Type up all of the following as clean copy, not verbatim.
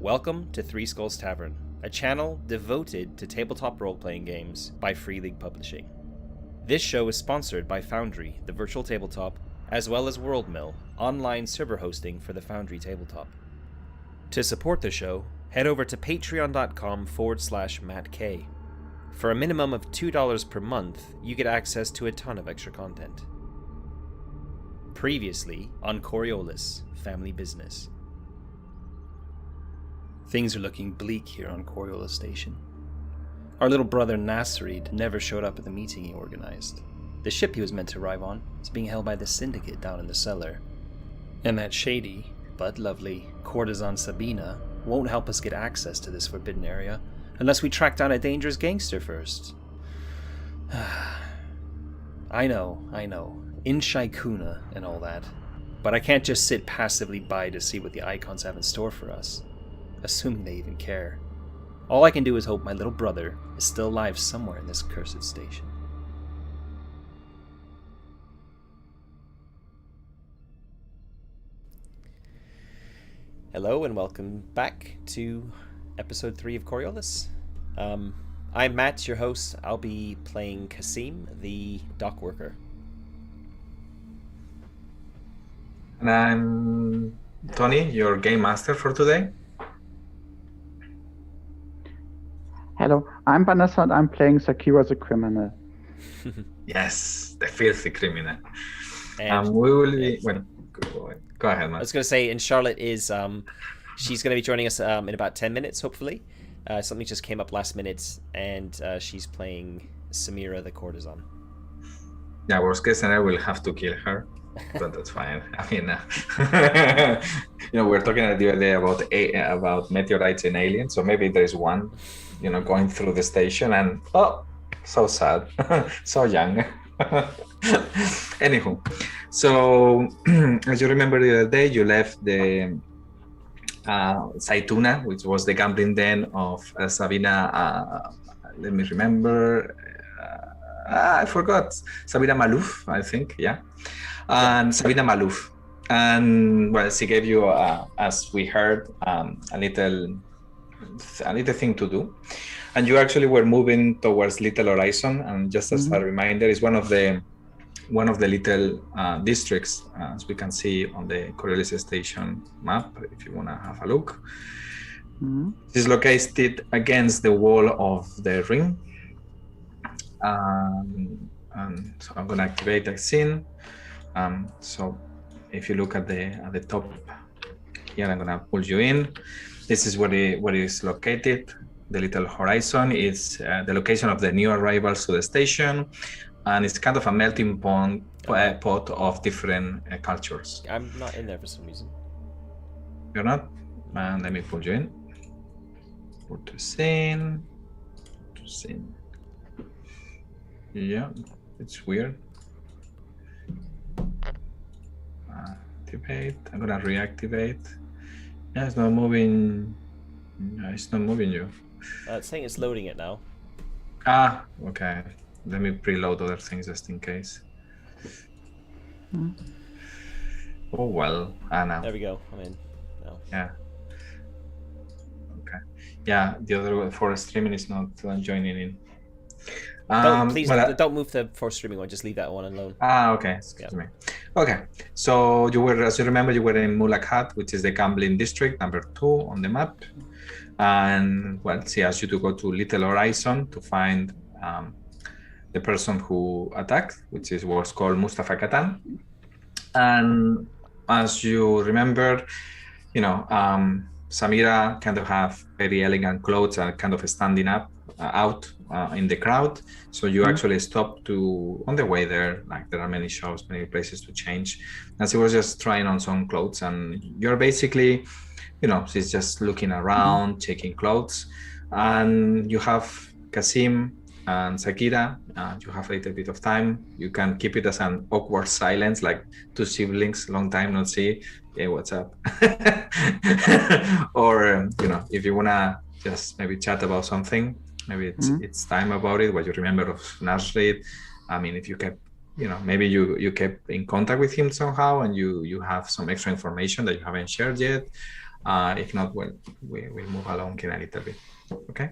Welcome to Three Skulls Tavern, a channel devoted to tabletop role-playing games by Free League Publishing. This show is sponsored by Foundry, the virtual tabletop, as well as WorldMill, online server hosting for the Foundry tabletop. To support the show, head over to patreon.com/MattK. For a minimum of $2 per month, you get access to a ton of extra content. Previously on Coriolis, Family Business. Things are looking bleak here on Coriolis Station. Our little brother Nasrid never showed up at the meeting he organized. The ship he was meant to arrive on is being held by the Syndicate down in the cellar. And that shady, but lovely, courtesan Sabina won't help us get access to this forbidden area unless we track down a dangerous gangster first. I know, in Shaikuna and all that, but I can't just sit passively by to see what the Icons have in store for us, assuming they even care. All I can do is hope my little brother is still alive somewhere in this cursed station. Hello and welcome back to episode 3 of Coriolis. I'm Matt, your host. I'll be playing Kasim, the dock worker. And I'm Tony, your game master for today. Hello, I'm Vanessa and I'm playing Sakira the criminal. Yes, the filthy criminal. And we will be... Well, go ahead, man. I was going to say, and Charlotte is... she's going to be joining us in about 10 minutes, hopefully. Something just came up last minute, and she's playing Samira the courtesan. Yeah, worst case scenario, we'll have to kill her, but that's fine. I mean, we're talking the other day about meteorites and aliens, so maybe there's one, going through the station, and so sad, so young. Anywho, so as you remember the other day, you left the Saituna, which was the gambling den of Sabina. Let me remember. I forgot. Sabina Malouf, I think. Yeah, and Sabina Malouf. And well, she gave you, as we heard, a little thing to do. And you actually were moving towards Little Horizon. And just as a reminder, it's one of the little districts, as we can see on the Coriolis Station map, if you want to have a look. It is located against the wall of the ring. And so I'm going to activate the scene. So if you look at the top here, I'm going to pull you in. This is where it is located. The Little Horizon is the location of the new arrivals to the station. And it's kind of a melting pot of different cultures. I'm not in there for some reason. You're not? Let me pull you in. Put to scene. Yeah, it's weird. Activate. I'm gonna reactivate. Yeah, it's not moving. No, it's not moving you. It's saying it's loading it now. Okay. Let me preload other things just in case. Oh well, now. There we go. I'm in. No. Yeah. Okay. Yeah, the other one for streaming is not joining in. Please don't move the for streaming one. Just leave that one alone. Okay. Excuse me. Okay. So you were, as you remember, you were in Mulakhat, which is the gambling district number 2 on the map. And well, she asked you to go to Little Horizon to find the person who attacked, which was called Mustafa Katan. And as you remember, Samira kind of have very elegant clothes and kind of standing up out in the crowd. So you actually stopped on the way there. Like there are many shops, many places to change. And she was just trying on some clothes. And you're basically, she's just looking around, checking clothes. And you have Kasim and Sakira, you have a little bit of time. You can keep it as an awkward silence, like two siblings, long time not see. Hey, what's up? Or, if you want to just maybe chat about something, maybe it's time about it, what you remember of Nasrid. I mean, if you kept, maybe you kept in contact with him somehow and you have some extra information that you haven't shared yet. If not, well, we'll move along in a little bit. Okay.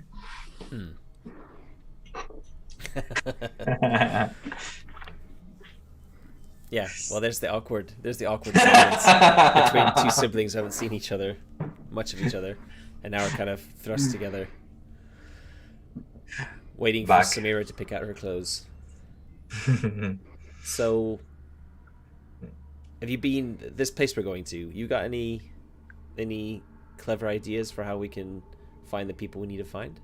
Yeah, well, there's the awkward silence between two siblings who haven't seen much of each other, and now we're kind of thrust together, waiting for Back. Samira to pick out her clothes. So, have you been this place we're going to? You got any clever ideas for how we can find the people we need to find?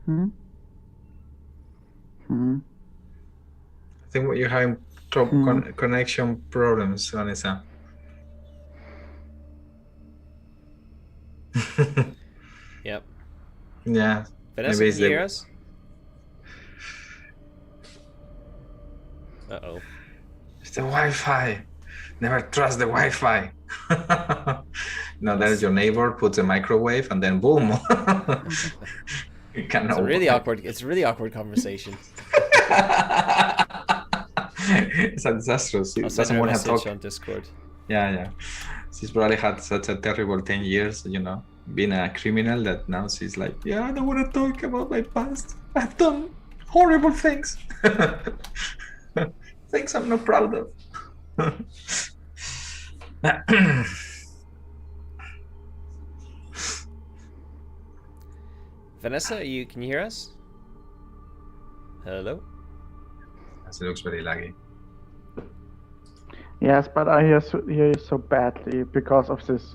I think you're having connection problems, Vanessa. Yep. Yeah. Vanessa, maybe can you hear us? Uh-oh. It's the Wi-Fi. Never trust the Wi-Fi. No, there's your neighbor puts a microwave and then boom. It's a really awkward conversation. It's a disaster. She I'll send doesn't her a want to message talk. on Discord. Yeah. She's probably had such a terrible 10 years, being a criminal, that now she's like, yeah, I don't want to talk about my past. I've done horrible things. Things I'm not proud of. Vanessa, can you hear us? Hello? It looks very laggy. Yes, but I hear you so badly because of this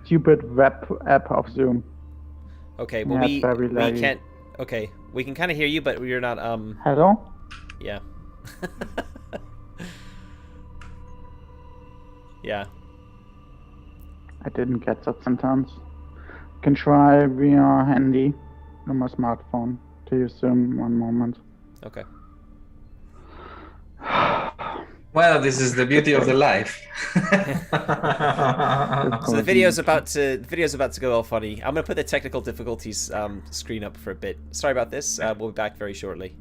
stupid web app of Zoom. Okay, well, yeah, we can't. Okay, we can kind of hear you, but we're not. Hello? Yeah. Yeah. I didn't get that sentence. You can try via handy on my smartphone to use Zoom. One moment. Okay. Well, this is the beauty of the life. So the video's about to go all funny. I'm gonna put the technical difficulties screen up for a bit. Sorry about this. We'll be back very shortly.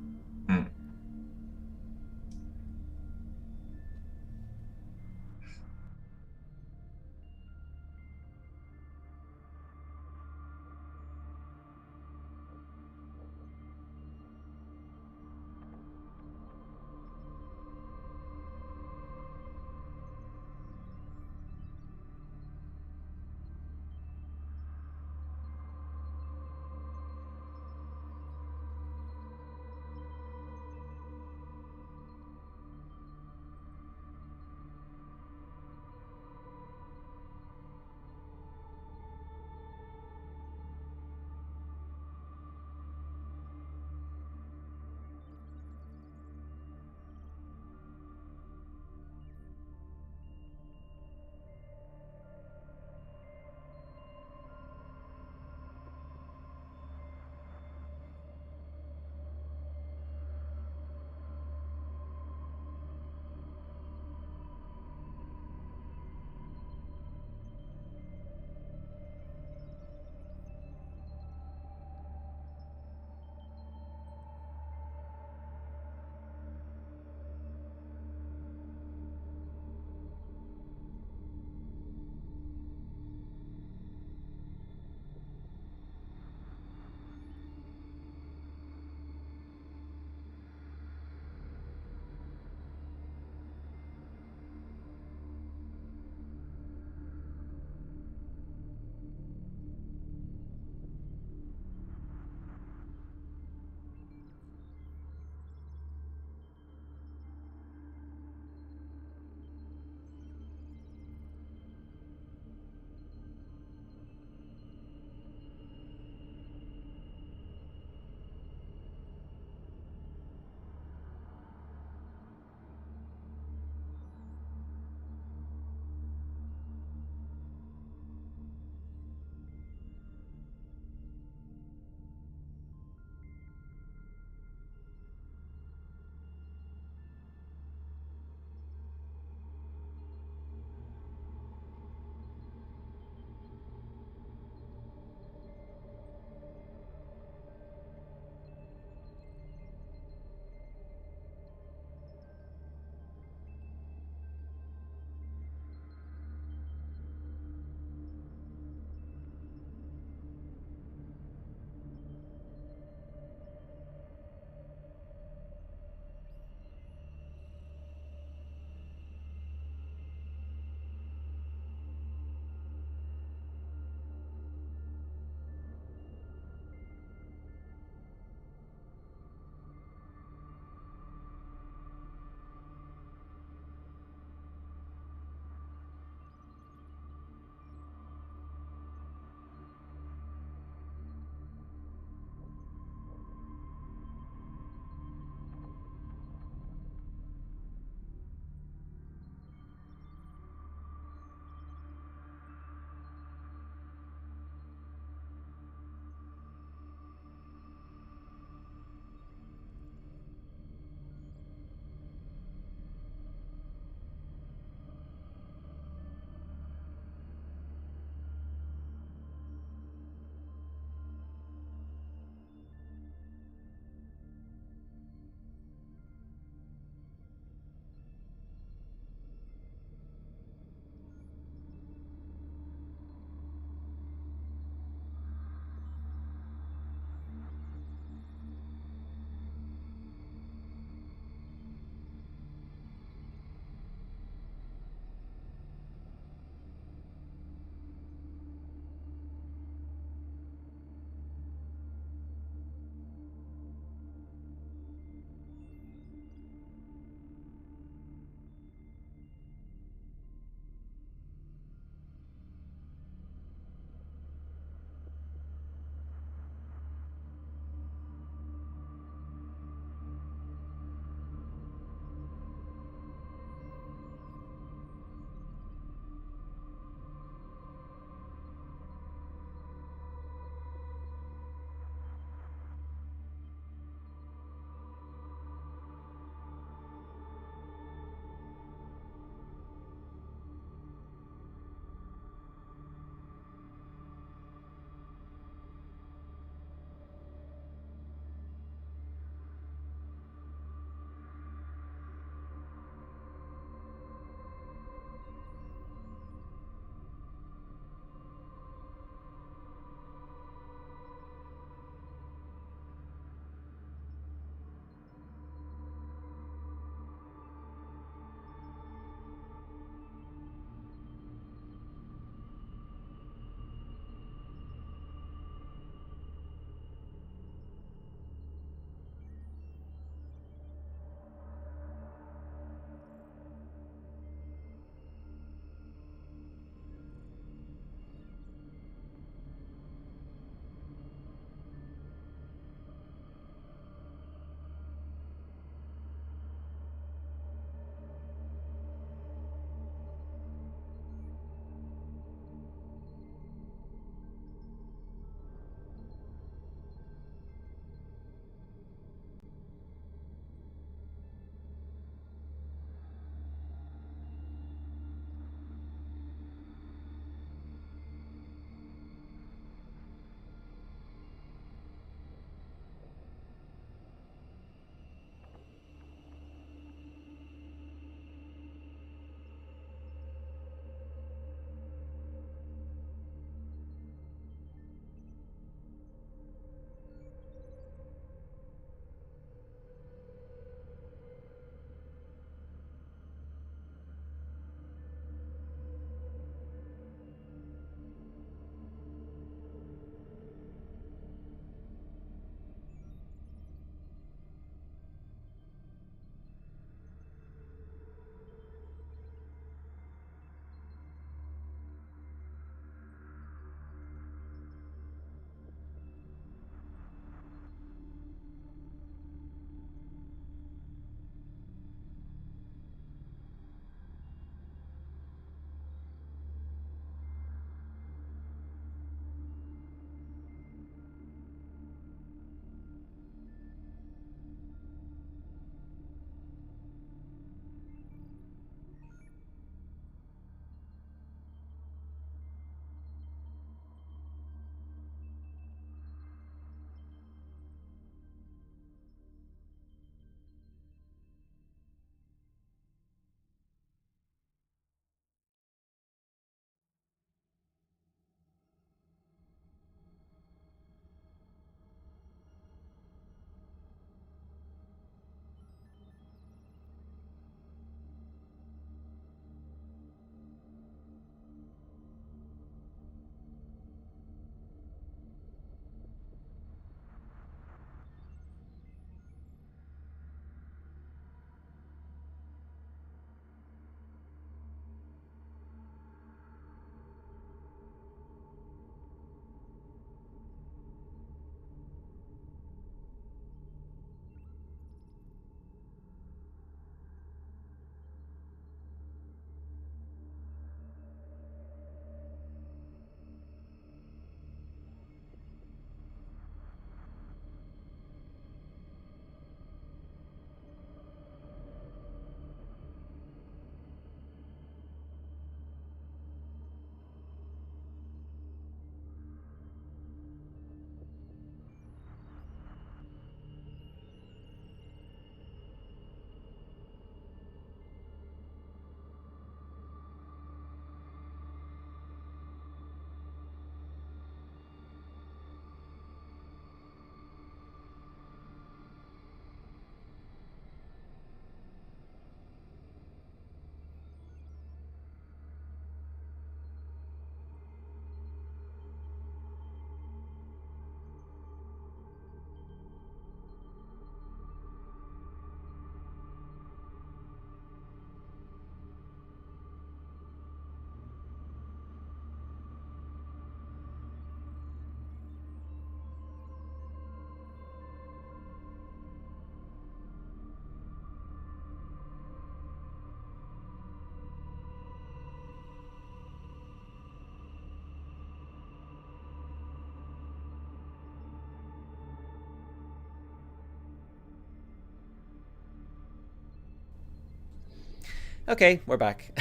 Okay, we're back.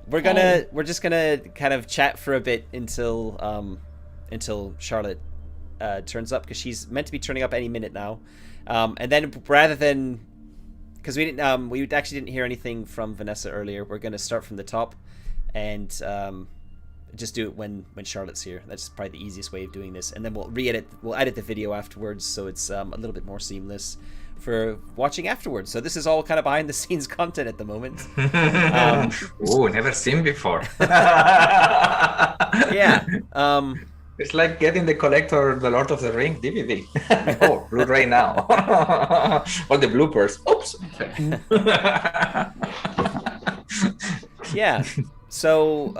We're just gonna kind of chat for a bit until Charlotte turns up, because she's meant to be turning up any minute now. And then rather than, because we actually didn't hear anything from Vanessa earlier, we're gonna start from the top and just do it when Charlotte's here. That's probably the easiest way of doing this, and then we'll edit the video afterwards, so it's a little bit more seamless for watching afterwards. So this is all kind of behind the scenes content at the moment. Oh, never seen before. Yeah. It's like getting the collector The Lord of the Ring DVD. Oh, Blu-ray now. All the bloopers. Oops. Yeah. So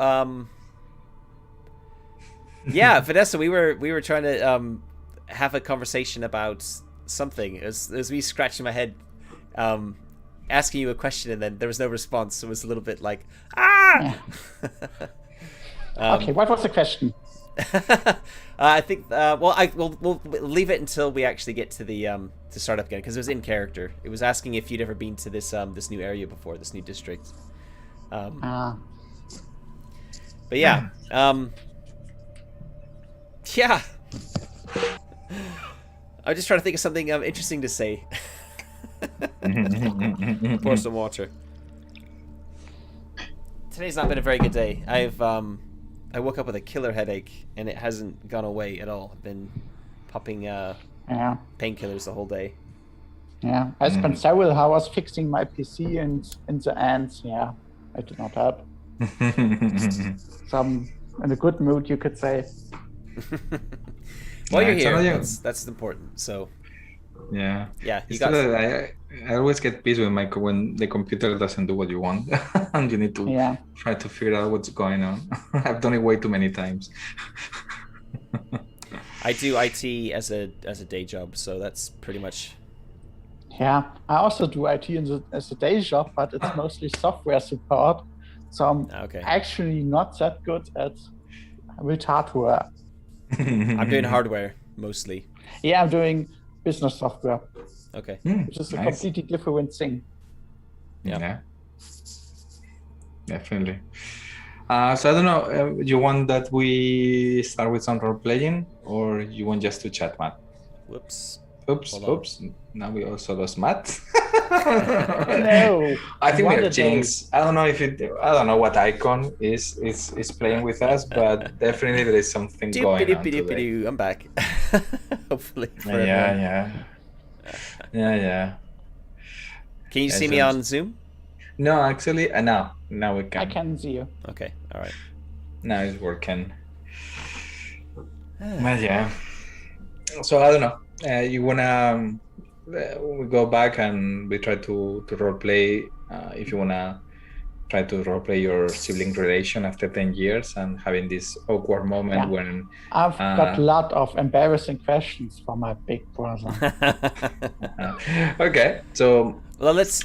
yeah, Vanessa, we were trying to have a conversation about something. It was me scratching my head, asking you a question, and then there was no response. So it was a little bit like, ah. Okay, what was the question? I think we'll leave it until we actually get to the to start up again, because it was in character. It was asking if you'd ever been to this this new area before, this new district. But yeah, yeah. I'm just trying to think of something interesting to say. Pour some water. Today's not been a very good day. I woke up with a killer headache, and it hasn't gone away at all. I've been popping painkillers the whole day. Yeah, I spent several hours fixing my PC and in the end, yeah, I did not help. Some in a good mood, you could say. Well, you're here. That's important. So. Yeah. Yeah. You got. I always get pissed when the computer doesn't do what you want, and you need to try to figure out what's going on. I've done it way too many times. I do IT as a day job, so that's pretty much. Yeah, I also do IT as a day job, but it's mostly software support. So I'm actually not that good with hardware. I'm doing hardware mostly. Yeah, I'm doing business software. Okay. Which is a completely different thing. Yeah. Definitely. So I don't know, you want that we start with some role playing, or you want just to chat, Matt? Whoops. Oops. Now we also lost Matt. No. I think we have Jinx. I don't know what icon is playing with us, but definitely there is something going on today. I'm back. Hopefully. Yeah. Can you see me on Zoom? No, actually, now we can. I can see you. Okay, all right. Now it's working. But yeah. So I don't know. You wanna we go back and we try to role play. If you wanna try to role play your sibling relation after 10 years and having this awkward moment when I've got a lot of embarrassing questions for my big brother. Okay, so let's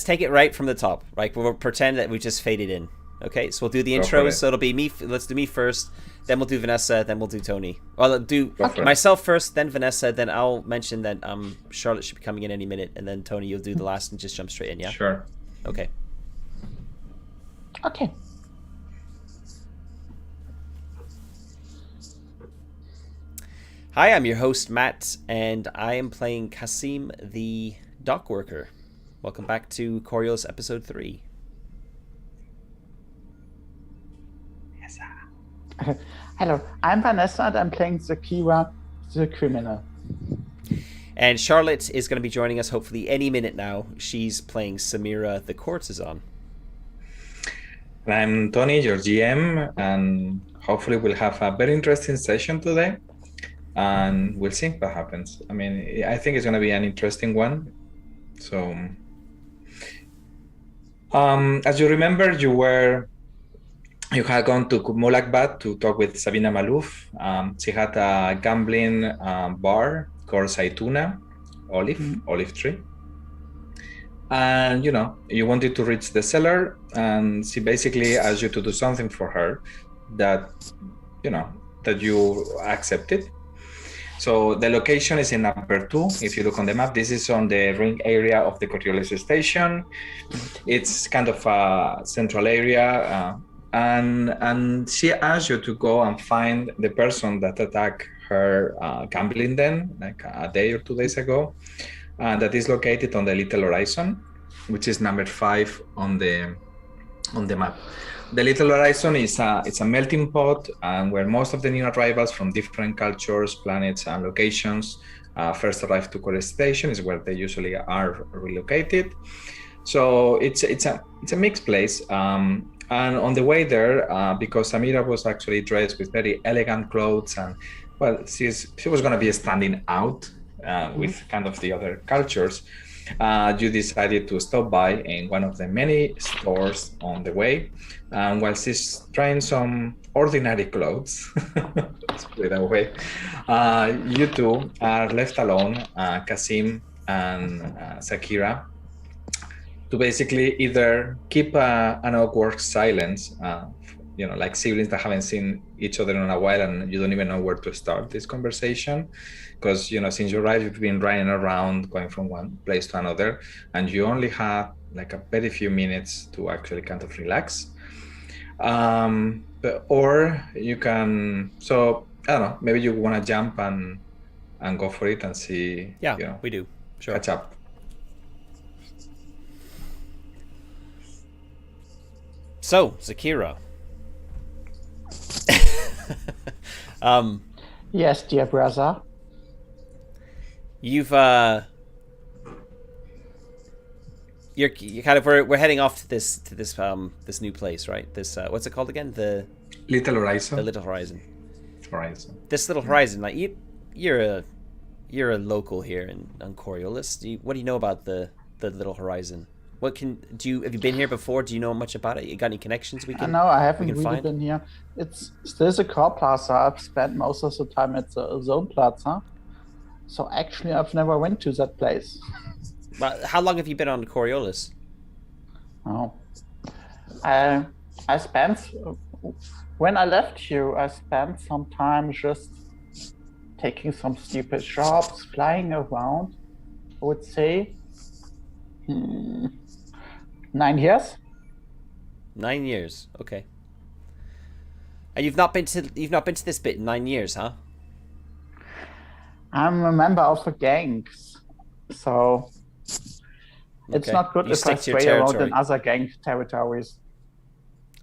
take it right from the top. Right, we'll pretend that we just faded in. Okay, so we'll do the intros. So it'll be me. Let's do me first. Then we'll do Vanessa. Then we'll do Tony. Well, I'll do myself first, then Vanessa. Then I'll mention that Charlotte should be coming in any minute, and then Tony, you'll do the last and just jump straight in. Yeah. Sure. Okay. Okay. Hi, I'm your host Matt, and I am playing Kasim, the dock worker. Welcome back to Coriolis episode 3. Hello, I'm Vanessa, and I'm playing Zakira, the criminal. And Charlotte is going to be joining us hopefully any minute now. She's playing Samira, the courtesan. I'm Tony, your GM, and hopefully we'll have a very interesting session today. And we'll see what happens. I mean, I think it's going to be an interesting one. So, as you remember, you had gone to Mulakbat to talk with Sabina Malouf. She had a gambling bar called Saituna, Olive Tree. And, you wanted to reach the seller, and she basically asked you to do something for her that you accepted. So the location is in number 2. If you look on the map, this is on the ring area of the Coriolis station. It's kind of a central area, and she asked you to go and find the person that attacked her gambling den like a day or 2 days ago, and that is located on the Little Horizon, which is number 5 on the map. The Little Horizon is a melting pot, and where most of the new arrivals from different cultures, planets, and locations first arrive to Coriolis Station. Is where they usually are relocated. So it's a mixed place. And on the way there, because Samira was actually dressed with very elegant clothes, and well, she was going to be standing out with kind of the other cultures. You decided to stop by in one of the many stores on the way. And while she's trying some ordinary clothes, let's put it that way, you two are left alone, Kasim and Sakira, to basically either keep an awkward silence, like siblings that haven't seen each other in a while and you don't even know where to start this conversation. Because, since you arrived, you've been running around, going from one place to another, and you only have like a very few minutes to actually kind of relax. Or you can, so I don't know, maybe you want to jump and go for it and see. Yeah, we do. Sure. Catch up. So, Zakira. Yes, dear brother. You've you're kind of we're heading off to this new place, right? This what's it called again? The Little Horizon. The Little Horizon. This Little Mm-hmm. Horizon, like you're a local here on Coriolis. What do you know about the Little Horizon? Have you been here before? Do you know much about it? You got any connections we can? No, I haven't really find? been here. It's still a core plaza. I've spent most of the time at the zone plaza. So actually, I've never went to that place. But how long have you been on Coriolis? Oh, I spent when I left here. I spent some time just taking some stupid jobs, flying around. I would say 9 years. 9 years, okay. And you've not been to this bit in 9 years, huh? I'm a member of the gangs, so it's not good if I stray around in other gang territories.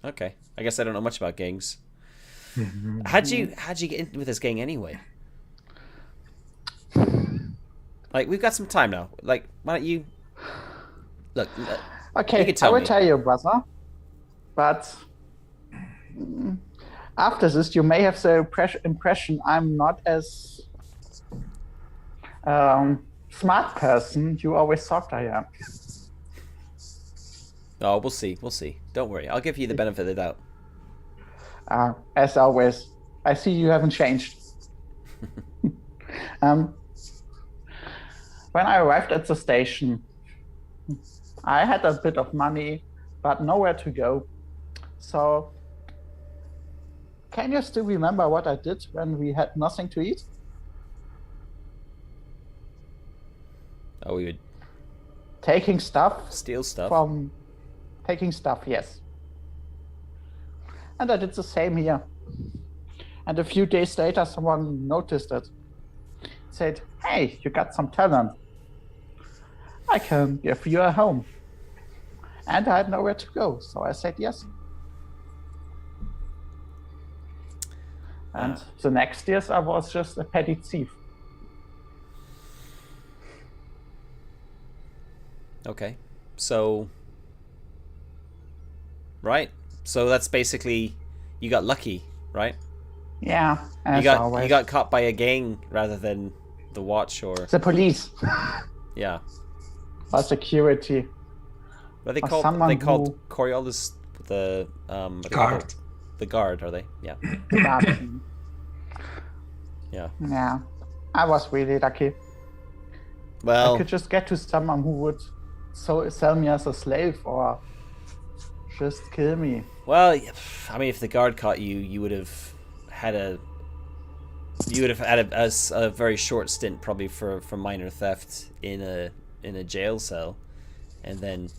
Okay, I guess I don't know much about gangs. How'd you get in with this gang anyway? Like, we've got some time now. Like, why don't you look? Okay, I will tell you, brother. But after this, you may have the impression I'm not as smart person you always thought I am. Oh, we'll see. Don't worry. I'll give you the benefit of the doubt. As always, I see you haven't changed. When I arrived at the station, I had a bit of money, but nowhere to go. So, can you still remember what I did when we had nothing to eat? Oh, we would taking stuff. Steal stuff. Taking stuff, yes. And I did the same here. And a few days later, someone noticed it. Said, "Hey, you got some talent. I can give you a home." And I had nowhere to go, so I said yes. And the next years, I was just a petty thief. Okay, so right, so that's basically you got lucky, right? Yeah, you got caught by a gang rather than the watch or the police. Yeah, or security. What are they called? They called Coriolis the guard. The guard, are they? Yeah. The guard. Yeah. Yeah, I was really lucky. Well, I could just get to someone who would sell me as a slave or just kill me. Well, I mean, if the guard caught you, you would have had You would have had a very short stint, probably for minor theft in a jail cell, and then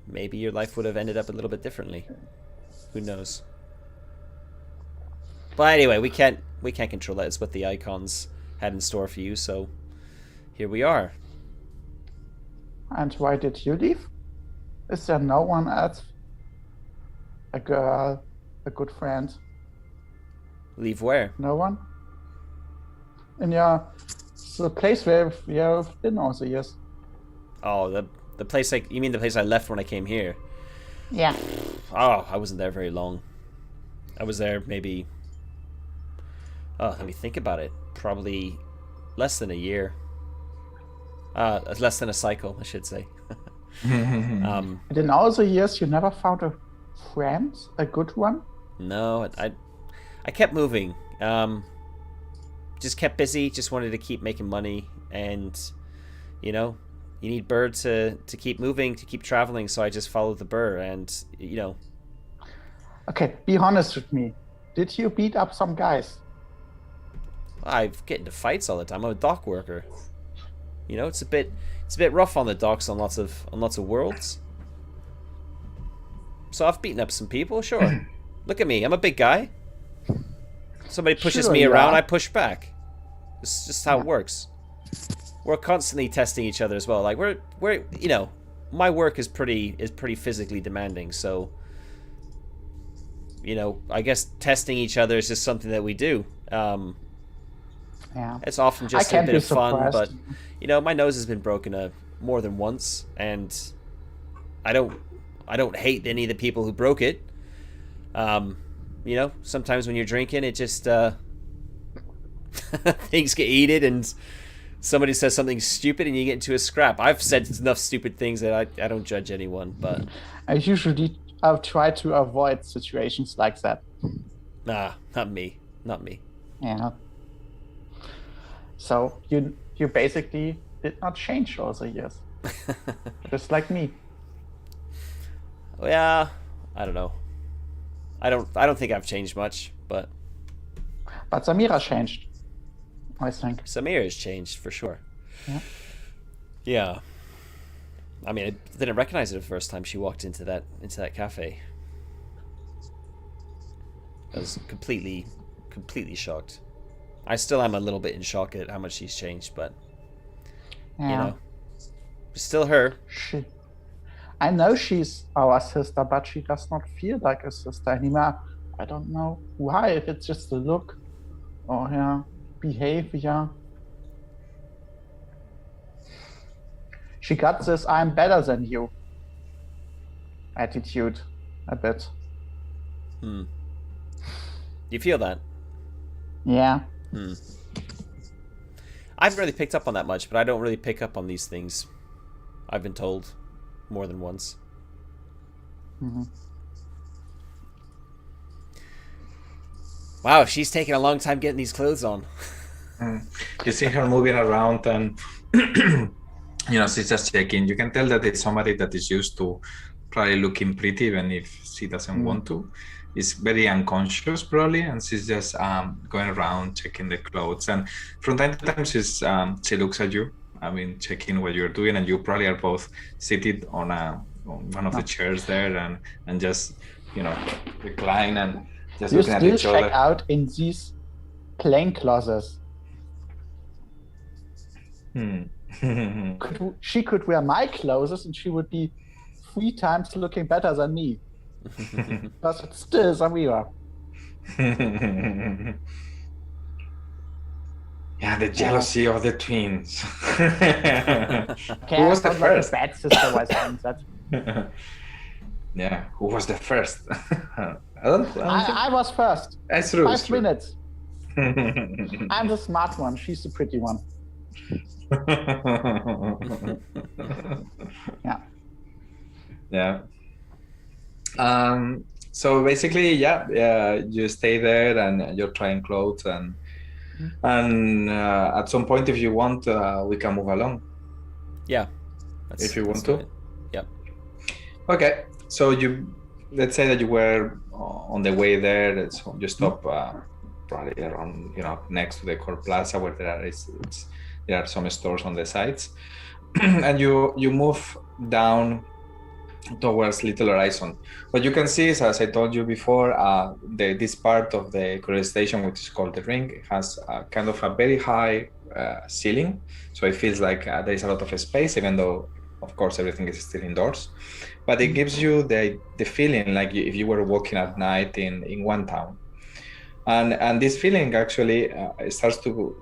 maybe your life would have ended up a little bit differently. Who knows? But anyway, we can't control that. It's what the icons had in store for you. So here we are. And why did you leave? Is there no one else? A girl, a good friend? Leave where? No one? In the place where you've been all the years. Oh, the place you mean the place I left when I came here? Yeah. Oh, I wasn't there very long. I was there maybe... Oh, let me think about it. Probably less than a year. Less than a cycle, I should say. And in all the years, you never found a friend, a good one? No, I kept moving. Just kept busy. Just wanted to keep making money, and you know, you need Burr to keep moving, to keep traveling. So I just followed the Burr, and you know. Okay, be honest with me. Did you beat up some guys? I get into fights all the time. I'm a dock worker. You know, it's a bit rough on the docks on lots of worlds. So I've beaten up some people, sure. Look at me, I'm a big guy. Somebody pushes me around, I push back. It's just how it works. We're constantly testing each other as well. Like we're you know, my work is pretty physically demanding, so you know, I guess testing each other is just something that we do. Yeah. It's often just a bit of fun, but you know, my nose has been broken more than once, and I don't hate any of the people who broke it. You know, sometimes when you're drinking, it just things get heated, and somebody says something stupid, and you get into a scrap. I've said enough stupid things that I don't judge anyone, but I usually try to avoid situations like that. Nah, not me. Yeah. So you basically did not change all the years, just like me. Yeah, I don't know. I don't think I've changed much, but Samira changed, I think. Samira has changed for sure. Yeah. Yeah. I mean, I didn't recognize her the first time she walked into that cafe. I was completely shocked. I still am a little bit in shock at how much she's changed, but you know, still her. I know she's our sister, but she does not feel like a sister anymore. I don't know why, if it's just the look or behavior. She got this "I'm better than you" attitude a bit. You feel that? Yeah. I haven't really picked up on that much, but I don't really pick up on these things. I've been told more than once. Mm-hmm. Wow, she's taking a long time getting these clothes on. You see her moving around, and you know, she's just checking. You can tell that it's somebody that is used to probably looking pretty, even if she doesn't want to. Is very unconscious probably, and she's just going around checking the clothes, and from time to time she looks at you, I mean, checking what you're doing, and you probably are both seated on one of the chairs there, and just, you know, recline and just looking at each other. You still check out in these plain clothes. She could wear my clothes and she would be 3 times looking better than me. But it's still Samira. Yeah, the jealousy of the twins. Okay, Who was the first? Bad sister was that. Yeah, who was the first? I was first. That's true. 5 minutes. I'm the smart one. She's the pretty one. Yeah. Yeah. So basically, you stay there and you're trying clothes, and at some point, if you want, we can move along. Yeah. If you want to. Good. Yep. Okay. So let's say that you were on the way there. So you stop probably around, next to the core plaza where there are some stores on the sides. And you move down towards Little Horizon. What you can see is, as I told you before, this part of the Coriolis station, which is called the Ring, it has kind of a very high ceiling. So it feels like there is a lot of space, even though, of course, everything is still indoors. But it gives you the feeling like if you were walking at night in one town. And this feeling actually starts to,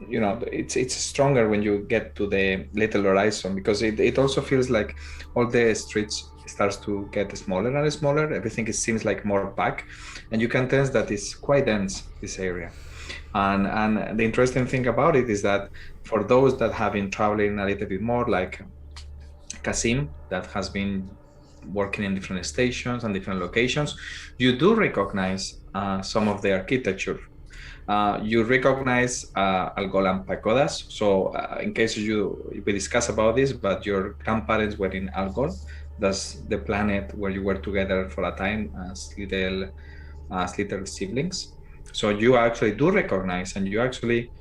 it's stronger when you get to the Little Horizon, because it also feels like all the streets starts to get smaller and smaller. Everything seems like more packed, and you can sense that it's quite dense, this area. And the interesting thing about it is that for those that have been traveling a little bit more, like Kasim, that has been working in different stations and different locations, you do recognize some of the architecture. You recognize Algolan pagodas. So in case we discuss about this, but your grandparents were in Algol. That's the planet where you were together for a time as little siblings. So you actually do recognize, and you actually,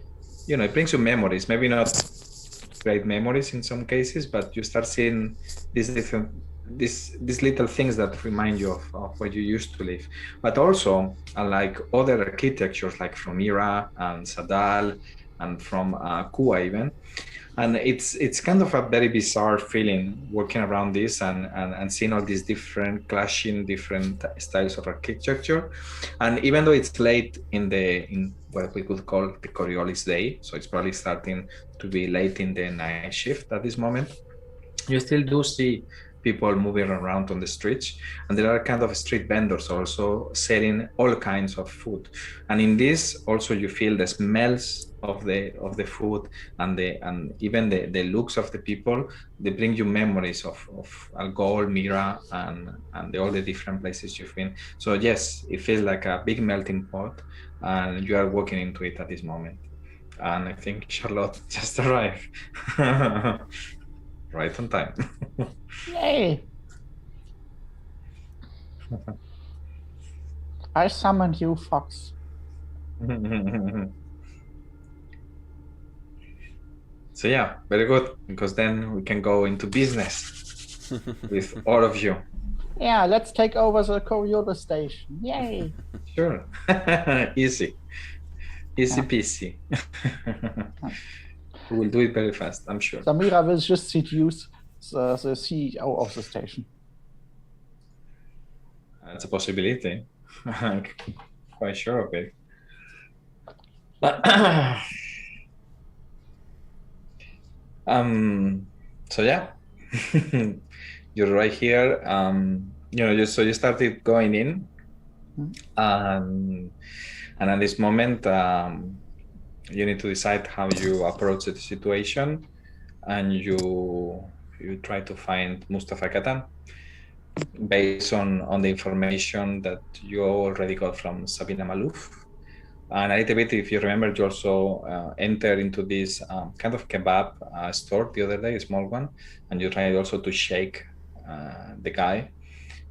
it brings you memories, maybe not great memories in some cases, but you start seeing these little things that remind you of where you used to live. But also, like other architectures, like from Mira and Sadal and from Kua even. And it's kind of a very bizarre feeling walking around this and seeing all these clashing different styles of architecture. And even though it's late in what we could call the Coriolis day, so it's probably starting to be late in the night shift at this moment, you still do see people moving around on the streets, and there are kind of street vendors also selling all kinds of food. And in this also you feel the smells of the food and even the looks of the people. They bring you memories of Algol, Mira, and all the different places you've been. So yes, it feels like a big melting pot, and you are walking into it at this moment. And I think Charlotte just arrived. Right on time. Yay! I summoned you, Fox. So yeah, very good, because then we can go into business with all of you. Yeah, let's take over the Coriolis station. Yay! Sure. Easy peasy. We will do it very fast, I'm sure. Samira will just seduce the CEO of the station. That's a possibility. I'm quite sure of it. But so yeah, you're right here. So you started going in, and at this moment, you need to decide how you approach the situation, and you try to find Mustafa Katan based on the information that you already got from Sabina Malouf. And a little bit, if you remember, you also entered into this kind of kebab store the other day, a small one, and you tried also to shake the guy.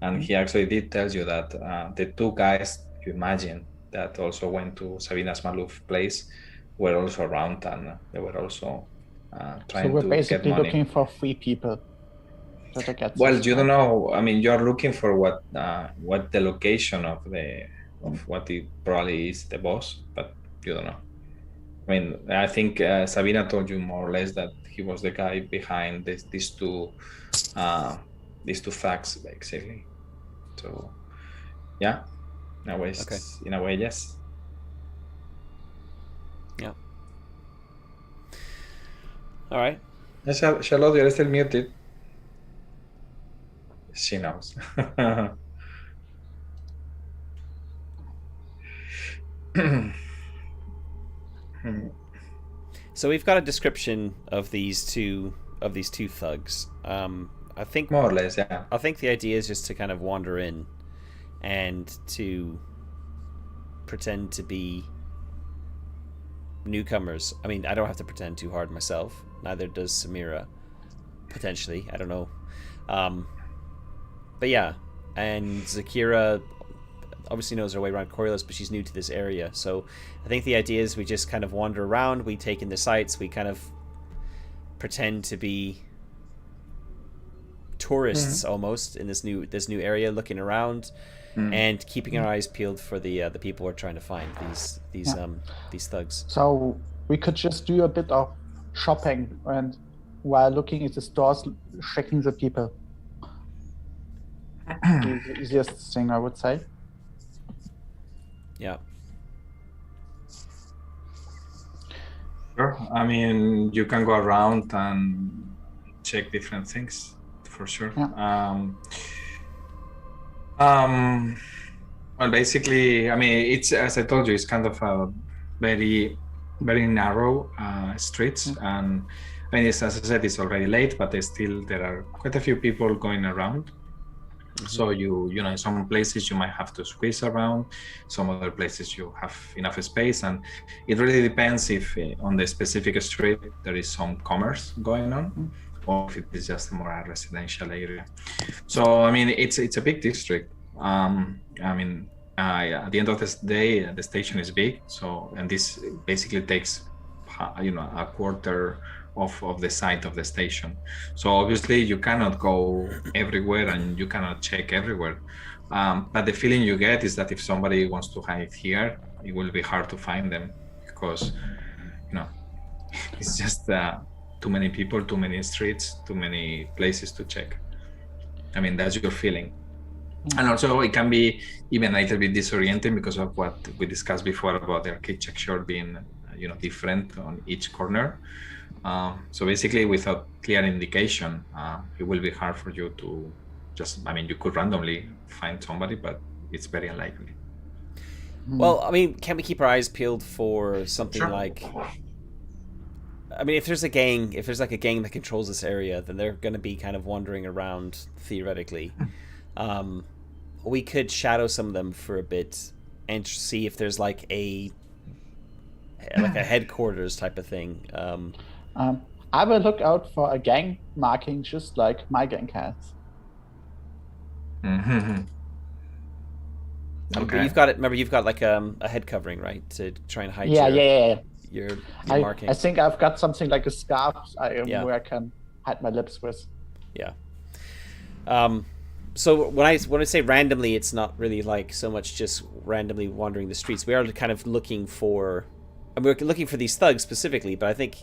And he actually did tell you that the two guys you imagine that also went to Sabina's Malouf place were also around, and they were also trying to get money. So we're basically looking for 3 people. Well, you don't know. I mean, you are looking for what the location of what it probably is the boss, but you don't know. I mean, I think Sabina told you more or less that he was the guy behind these two facts, basically. So, yeah, in a way, yes. Yeah. All right. Charlotte, you're still muted. She knows. So we've got a description of these two thugs. I think more or less, yeah. I think the idea is just to kind of wander in and to pretend to be newcomers. I mean, I don't have to pretend too hard myself. Neither does Samira. Potentially, I don't know. But yeah, and Zakira obviously knows her way around Coriolis, but she's new to this area. So I think the idea is we just kind of wander around, we take in the sights, we kind of pretend to be tourists almost in this new area, looking around and keeping our eyes peeled for the people we're trying to find, these thugs. So we could just do a bit of shopping and while looking at the stores, checking the people. The easiest thing, I would say. Yeah. Sure. I mean, you can go around and check different things for sure. Yeah. Well, basically, I mean, it's, as I told you, it's kind of a very, very narrow streets, and I mean, it's, as I said, it's already late, but there are quite a few people going around. So you know, in some places you might have to squeeze around, some other places you have enough space, and it really depends if on the specific street there is some commerce going on, or if it is just more a residential area. So I mean, it's a big district. I mean, at the end of this day, the station is big. So, and this basically takes, you know, a quarter of the site of the station. So obviously you cannot go everywhere and you cannot check everywhere. But the feeling you get is that if somebody wants to hide here, it will be hard to find them because, you know, it's just too many people, too many streets, too many places to check. I mean, that's your feeling. And also it can be even a little bit disorienting because of what we discussed before about the architecture being, you know, different on each corner. So basically, without clear indication, it will be hard for you to just, I mean, you could randomly find somebody, but it's very unlikely. Well, I mean, can we keep our eyes peeled for something like, I mean, if there's like a gang that controls this area, then they're going to be kind of wandering around theoretically. We could shadow some of them for a bit and see if there's like a headquarters type of thing. I will look out for a gang marking just like my gang has. Okay. But you've got like a head covering, right, to try and hide your marking. I think I've got something like a scarf where I can hide my lips with. Yeah. So when I say randomly, it's not really like so much just randomly wandering the streets. We are kind of looking for, we're looking for these thugs specifically, but I think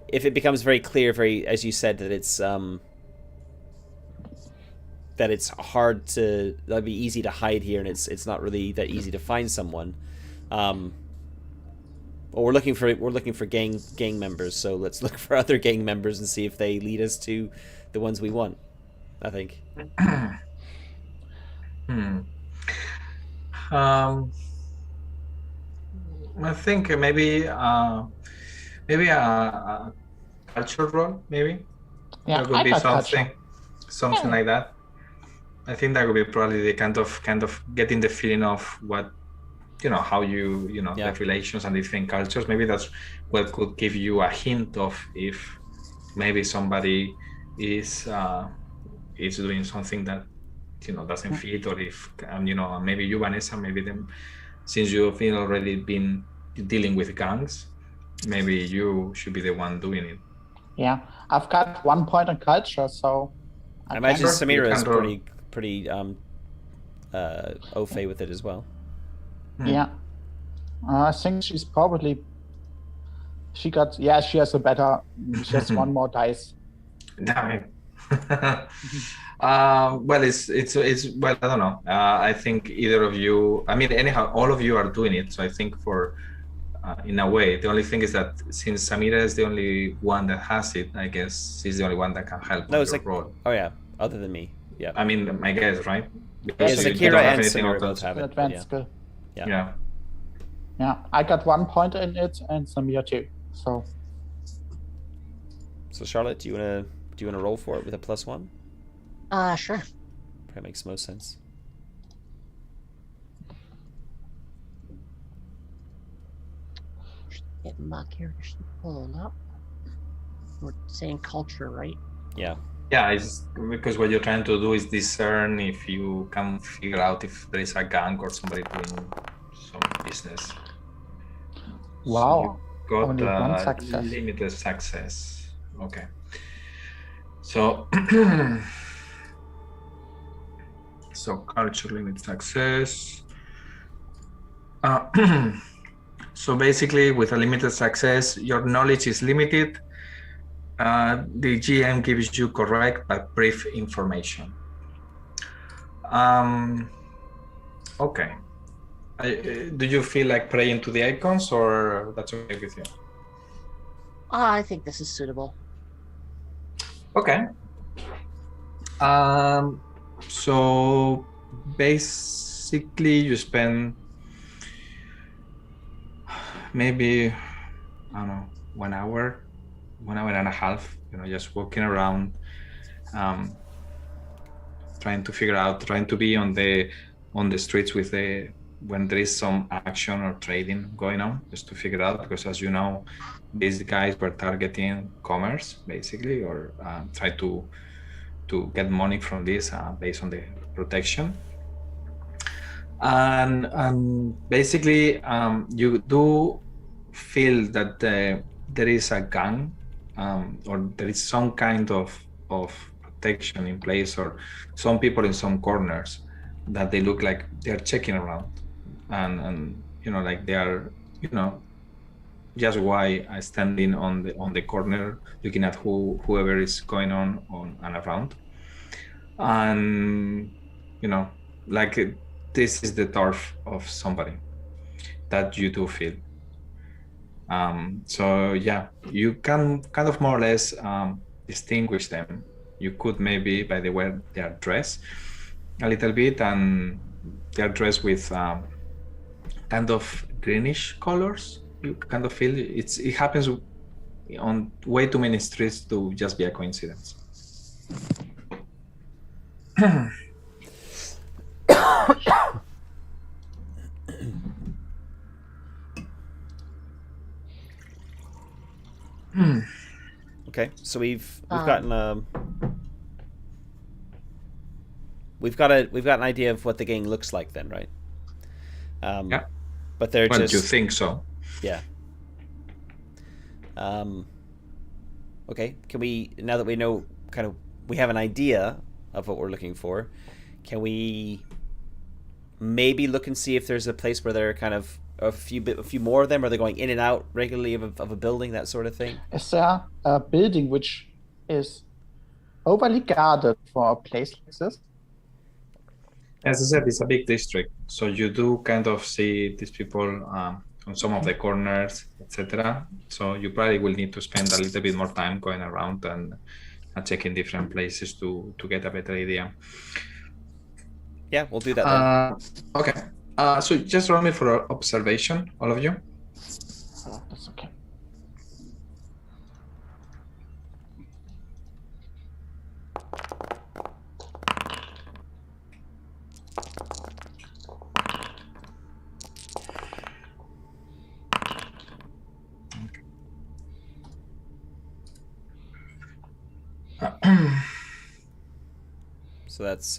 if it becomes very clear, as you said, that it's hard to, that'd be easy to hide here, and it's not really that easy to find someone. Well, we're looking for gang members, so let's look for other gang members and see if they lead us to the ones we want, I think. I think maybe a culture role, maybe. Yeah, that could be something like that. I think that would be probably the kind of getting the feeling of what, you know, how the relations and different cultures. Maybe that's what could give you a hint of if maybe somebody is doing something that, you know, doesn't fit, or if you know, maybe you, Vanessa, maybe them, since you've already been dealing with gangs, maybe you should be the one doing it. Yeah, I've got 1 point on culture, so I imagine Samira is pretty au fait with it as well. Yeah, I think she has a better, just one more dice. Damn it. Well, it's well, I don't know. I think either of you, I mean, anyhow, all of you are doing it. So I think for, in a way, the only thing is that since Samira is the only one that has it, I guess she's the only one that can help. No, it's like, role. Oh yeah, other than me. Yeah. I mean, my guess, right? Because Akira and Samira both have it. Advanced skill. Yeah. Yeah, I got 1 point in it, and Samira too. So Charlotte, do you wanna roll for it with a +1? Sure. Probably makes most sense. Get my character pulled up. We're saying culture, right? Yeah. Yeah, it's because what you're trying to do is discern if you can figure out if there is a gang or somebody doing some business. So you Wow. got Only one success. limited success. Okay. So so culture limit success. So basically, with a limited success, your knowledge is limited. The GM gives you correct but brief information. Okay. Do you feel like praying to the icons, or that's okay with you? I think this is suitable. Okay. So basically, you spend maybe, I don't know, 1 hour, 1 hour and a half, just walking around, trying to figure out, trying to be on the streets when there is some action or trading going on, just to figure out, because as you know, these guys were targeting commerce basically, or try to get money from this based on the protection. And basically, you do feel that there is a gang, or there is some kind of protection in place, or some people in some corners that they look like they're checking around, and like they are, just why I standing on the corner looking at whoever is going on and around, and like this is the turf of somebody that you do feel. So yeah, you can kind of more or less distinguish them. You could maybe by the way they are dressed a little bit, and they are dressed with kind of greenish colors. You kind of feel it happens on way too many streets to just be a coincidence. Okay, so we've gotten we've got an idea of what the gang looks like then, right? Yeah. But they're Well, just. you think so? Yeah. Okay. Can we, now that we know we have an idea of what we're looking for, can we maybe look and see if there's a place where there are kind of a few more of them? Are they going in and out regularly of a building, that sort of thing? Is there a building which is overly guarded for a place like this? As I said, it's a big district, so you do kind of see these people on some of the corners, etc. So you probably will need to spend a little bit more time going around and checking different places to get a better idea. Yeah, we'll do that then. Okay. So just roll me for observation, all of you. That's okay. So that's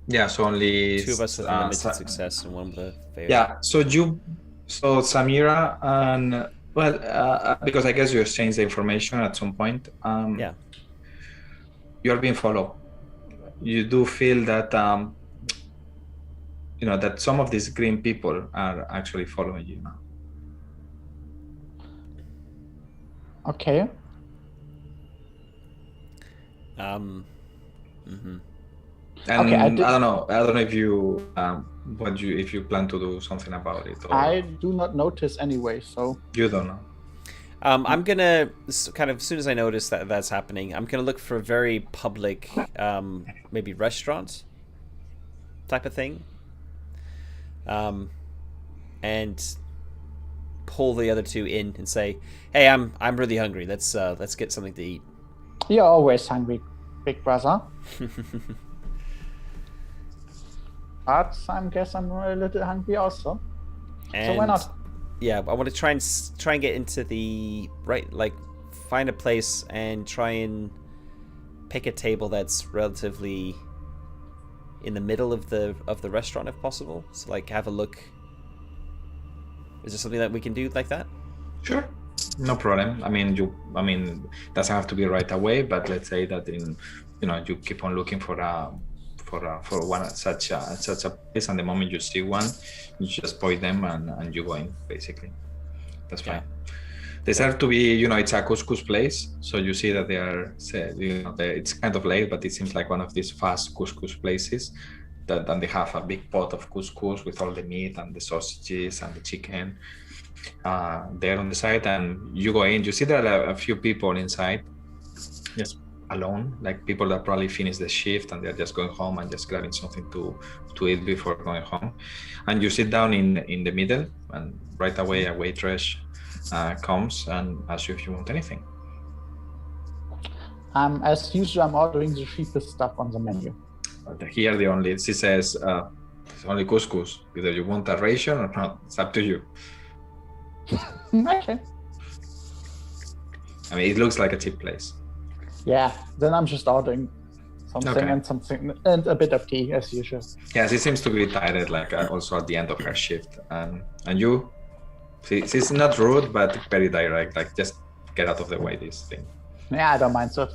yeah, so only two of us with limited success and one with a failure. Yeah, so Samira and because I guess you exchanged the information at some point. Yeah. You're being followed. You do feel that that some of these green people are actually following you now. Okay. And Okay, I don't know if you if you plan to do something about it. Or I do not notice anyway, so you don't know. I'm gonna kind of, as soon as I notice that that's happening, I'm gonna look for a very public, maybe restaurant type of thing, and pull the other two in and say, "Hey, I'm really hungry. Let's get something to eat." you're always hungry, big brother. But I guess I'm a little hungry also. And so why not? Yeah, I want to try and get into the right, like find a place and try and pick a table that's relatively in the middle of the restaurant, if possible. So like have a look. Is there something that we can do like that? Sure, no problem. I mean, doesn't have to be right away, but let's say that you keep on looking for one such a place, and the moment you see one, you just point them and you go in. Basically, that's fine. They start to be, it's a couscous place, so you see that they are, it's kind of late, but it seems like one of these fast couscous places. And they have a big pot of couscous with all the meat and the sausages and the chicken there on the side. And you go in, you see there are a few people inside, just alone, like people that probably finished the shift and they're just going home and just grabbing something to eat before going home. And you sit down in the middle, and right away a waitress comes and asks you if you want anything. As usual, I'm ordering the cheapest stuff on the menu. Here she says it's only couscous. Either you want a ration or not. It's up to you. Okay. I mean, it looks like a cheap place. Yeah, then I'm just ordering something and a bit of tea as usual. Yeah, she seems to be tired, like also at the end of her shift. And you, she's not rude, but very direct. Like, just get out of the way, this thing. Yeah, I don't mind so.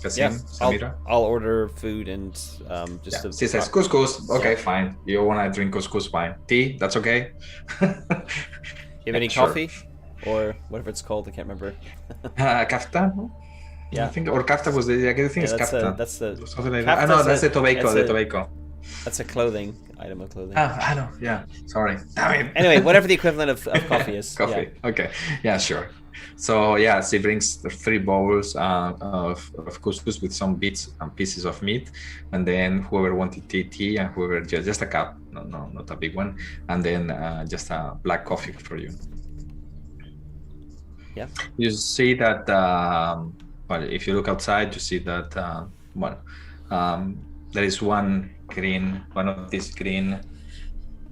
Kasim, Samira? I'll order food and she says couscous. Okay, fine. You want to drink couscous? Fine. Tea? That's okay. You have any coffee? Or whatever it's called, I can't remember. Kafta? Yeah. I think, or kafta was the, I think it's kafta. That's the... Something like that. No, that's the tobacco, That's a clothing, item of clothing. I know, yeah. Sorry. Damn it. Anyway, whatever the equivalent of coffee is. Coffee, yeah. Okay. Yeah, sure. So yeah, she brings 3 bowls of couscous with some bits and pieces of meat, and then whoever wanted tea, and whoever just a cup, no, not a big one, and then just a black coffee for you. Yeah. You see that well, if you look outside, you see that there is one of these green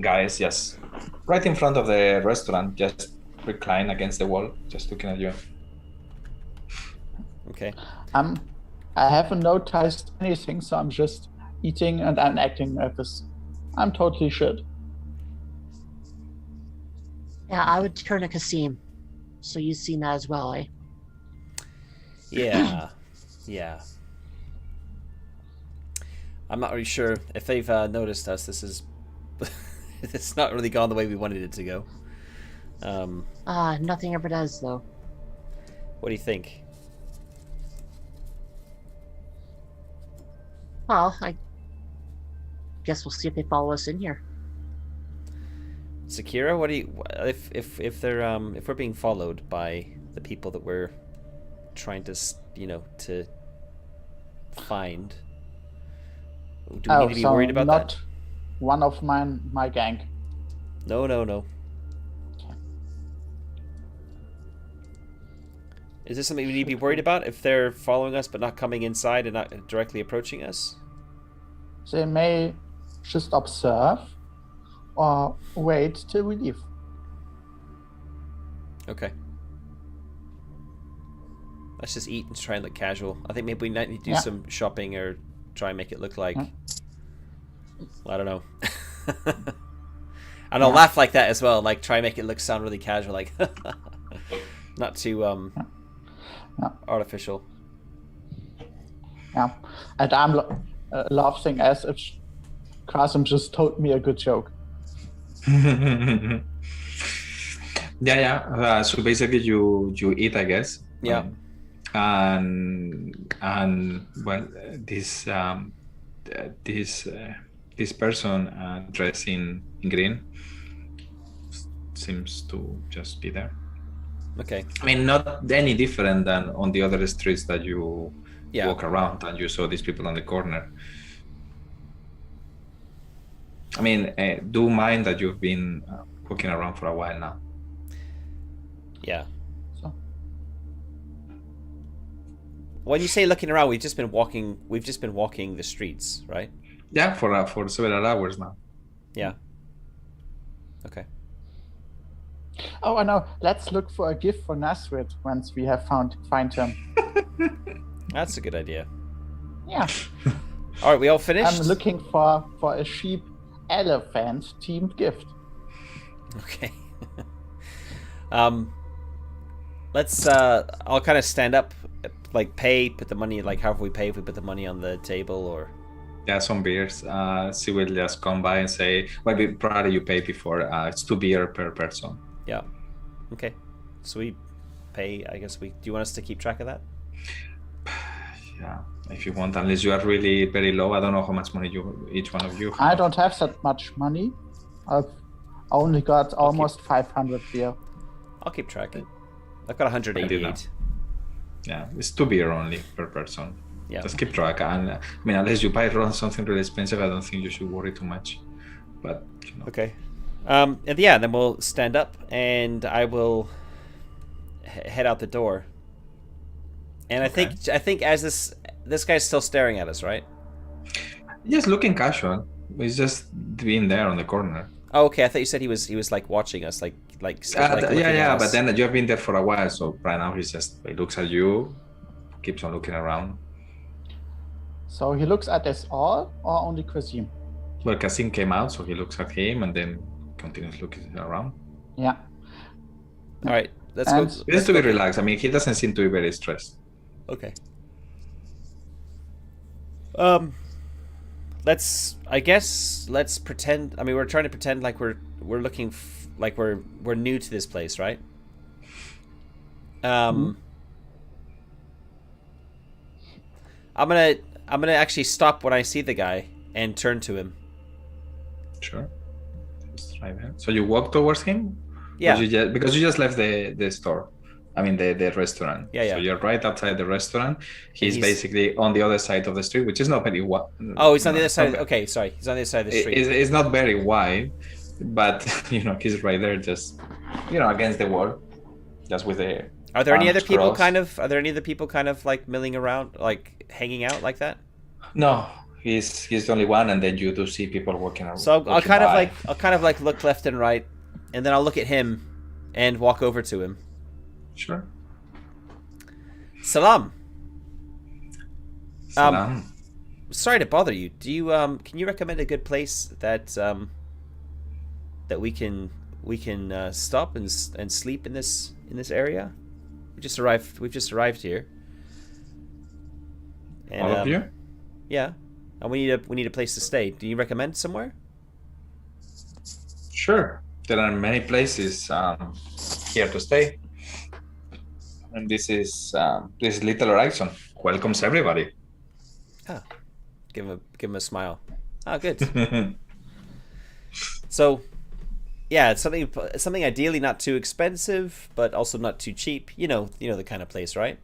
guys just right in front of the restaurant, just recline against the wall, just looking at you. Okay. I haven't noticed anything, so I'm just eating and I'm acting at this. I'm totally shit. Yeah, I would turn to Kasim. So you've seen that as well, eh? Yeah. Yeah. I'm not really sure if they've noticed us. This is... it's not really gone the way we wanted it to go. Nothing ever does, though. What do you think? Well, I guess we'll see if they follow us in here. Sakira, what do you... If they're if we're being followed by the people that we're trying to to find, do we need to be worried about not that? One of my gang. No. Is this something we need to be worried about if they're following us but not coming inside and not directly approaching us? They may just observe or wait till we leave. Okay. Let's just eat and try and look casual. I think maybe we need to do some shopping or try and make it look like... Well, I don't know. And I'll laugh like that as well, like try and make it sound really casual, like not too artificial. Yeah, and I'm laughing as if Krasim just told me a good joke. Yeah. So basically, you eat, I guess. Yeah. And well, this person dressed in green seems to just be there. Okay. I mean, not any different than on the other streets that you walk around and you saw these people on the corner. I mean, do mind that you've been walking around for a while now. Yeah. So. When you say looking around, we've just been walking the streets, right? Yeah, for several hours now. Yeah. Okay. Oh, I know. Let's look for a gift for Nasrid once we have find him. That's a good idea. Yeah. All right, we all finished? I'm looking for a sheep elephant themed gift. Okay. Let's I'll kind of stand up, like put the money, like however we pay, if we put the money on the table or... Yeah, some beers. She will just come by and say, "What probably you pay before? It's 2 beer per person." Yeah. Okay. So we pay, I guess do you want us to keep track of that? Yeah, if you want, unless you are really very low. I don't know how much money each one of you have. I don't have that much money. I've only got almost 500 beer. I'll keep track. I've got 188. Yeah, it's 2 beer only per person. Yeah. Just keep track. And I mean, unless you buy something really expensive, I don't think you should worry too much. But Okay. And yeah, then we'll stand up and I will head out the door. And I think as this guy's still staring at us, right? Just looking casual. He's just being there on the corner. Oh, okay. I thought you said he was like watching us, like looking at But us. then you have been there for a while, so right now he looks at you, keeps on looking around. So he looks at us all, or only Krasim? Well, Kasim came out, so he looks at him and then continues looking around. Yeah. All right, let's go. And- He has to be relaxed. I mean, he doesn't seem to be very stressed. Okay. Let's pretend. I mean, we're trying to pretend like we're looking like we're new to this place, right? I'm gonna actually stop when I see the guy and turn to him. Sure. Just right there. So you walk towards him? Yeah. Or because you just left the store. I mean the restaurant. Yeah. So you're right outside the restaurant. He's he's- basically on the other side of the street, which is not very wide. Oh, he's on the other side. Okay, sorry. He's on the other side of the street. It's not very wide, but he's right there, just against the wall, just with the. Are there any arms other people crossed. Are there any other people kind of like milling around, like hanging out like that? No, he's the only one, and then you do see people walking around. So I'll walking kind of by. like look left and right, and then I'll look at him, and walk over to him. Sure. Salam. Salam. Sorry to bother you. Do you can you recommend a good place that that we can stop and sleep in this area? We've just arrived here. And, All of you? Yeah. And we need a place to stay. Do you recommend somewhere? Sure. There are many places here to stay. And this is Little Horizon. Welcomes everybody. Ah. Give him a smile. Oh, good. So, yeah, it's something ideally not too expensive, but also not too cheap. You know the kind of place, right?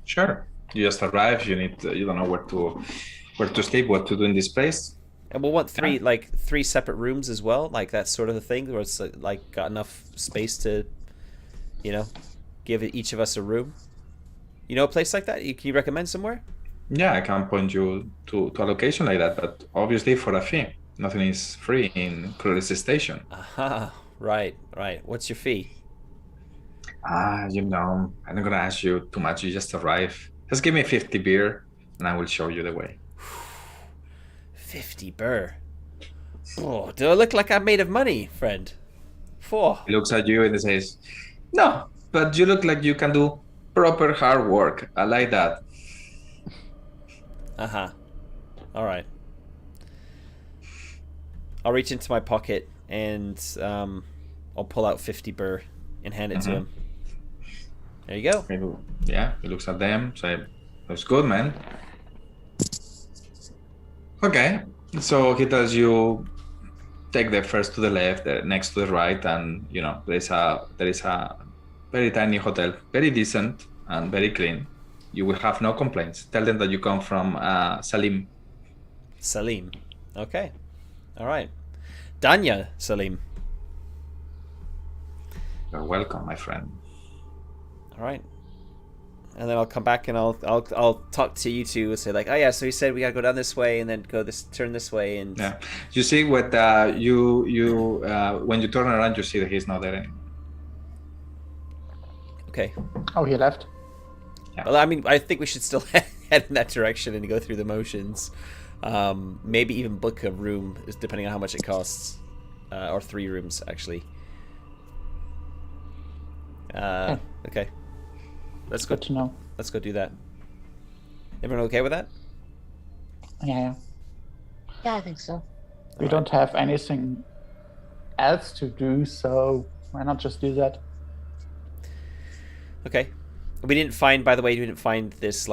Sure. You just arrive. You don't know where to sleep, what to do in this place. And we'll want three separate rooms as well, like that sort of a thing, where it's like got enough space to, give each of us a room. You know, a place like that. Can you recommend somewhere? Yeah, I can point you to a location like that, but obviously for a fee. Nothing is free in Coriolis Station. Aha, right. What's your fee? I'm not gonna ask you too much. You just arrive. Just give me 50 beer, and I will show you the way. 50 burr. Oh, do I look like I'm made of money, friend? He looks at you and he says, "No, but you look like you can do proper hard work. I like that." Uh-huh. All right. I'll reach into my pocket and I'll pull out 50 burr and hand it to him. There you go. He looks at them, say, "That's good, man." Okay, so he tells you, take the first to the left, the next to the right, and there is a very tiny hotel, very decent and very clean. You will have no complaints. Tell them that you come from Salim. Salim. Okay. All right. Danya Salim. You're welcome, my friend. All right. And then I'll come back and I'll talk to you two and say like, oh yeah, so he said we gotta go down this way and then turn this way and Yeah. You see what you when you turn around, you see that he's not there anymore. Okay. Oh, he left. Yeah. Well, I mean, I think we should still head in that direction and go through the motions. Maybe even book a room, depending on how much it costs, or 3 rooms actually. Okay. Let's go. Good to know. Let's go do that. Everyone okay with that? Yeah. Yeah, I think so. We don't have anything else to do, so why not just do that? Okay. We didn't find, by the way, this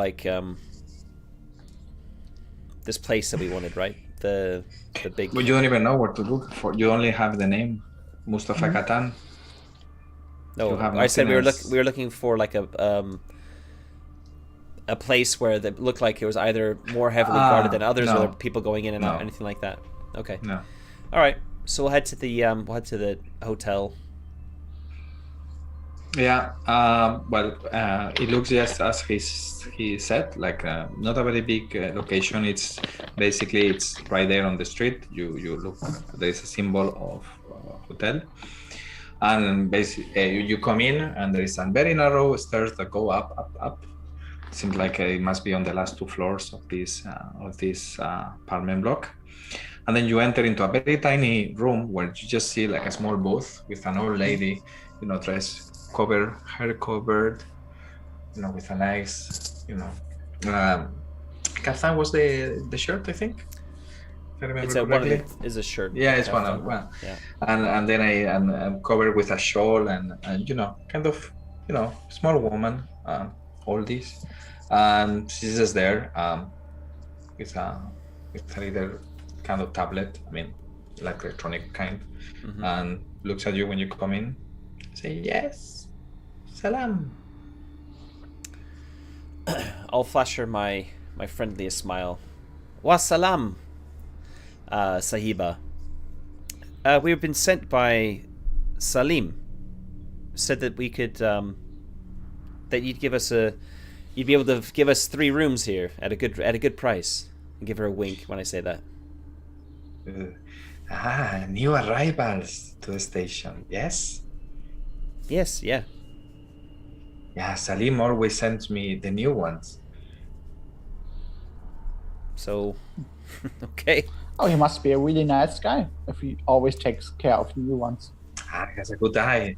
this place that we wanted, right? The big. But you don't even know where to look for. You only have the name, Mustafa Katan. No, You have I said nothing else. we were looking for like a place where it looked like it was either more heavily guarded than others, or no. there were people going in and out, No. anything like that. Okay. No. All right. So we'll head to the hotel. Yeah. It looks just as he said, like not a very big location. It's right there on the street. You look. There is a symbol of hotel, and basically you come in, and there is a very narrow stairs that go up. Seems like it must be on the last 2 floors of this apartment block. And then you enter into a very tiny room where you just see like a small booth with an old lady, dressed, hair covered, with a nice, kaftan was the shirt, I think. If I remember correctly. Is a shirt. Yeah, it's one of well. Yeah. And then I'm covered with a shawl and kind of, small woman, oldies. She's just there with a little kind of tablet, like electronic kind, and looks at you when you come in. Say yes, salam. I'll flash her my friendliest smile. Wa salam, Sahiba. We've been sent by Salim. Said that we could that you'd be able to give us 3 rooms here at a good price. And give her a wink when I say that. New arrivals to the station. Yes. Yes, yeah. Yeah, Salim always sends me the new ones. So, okay. Oh, he must be a really nice guy if he always takes care of new ones. He has a good eye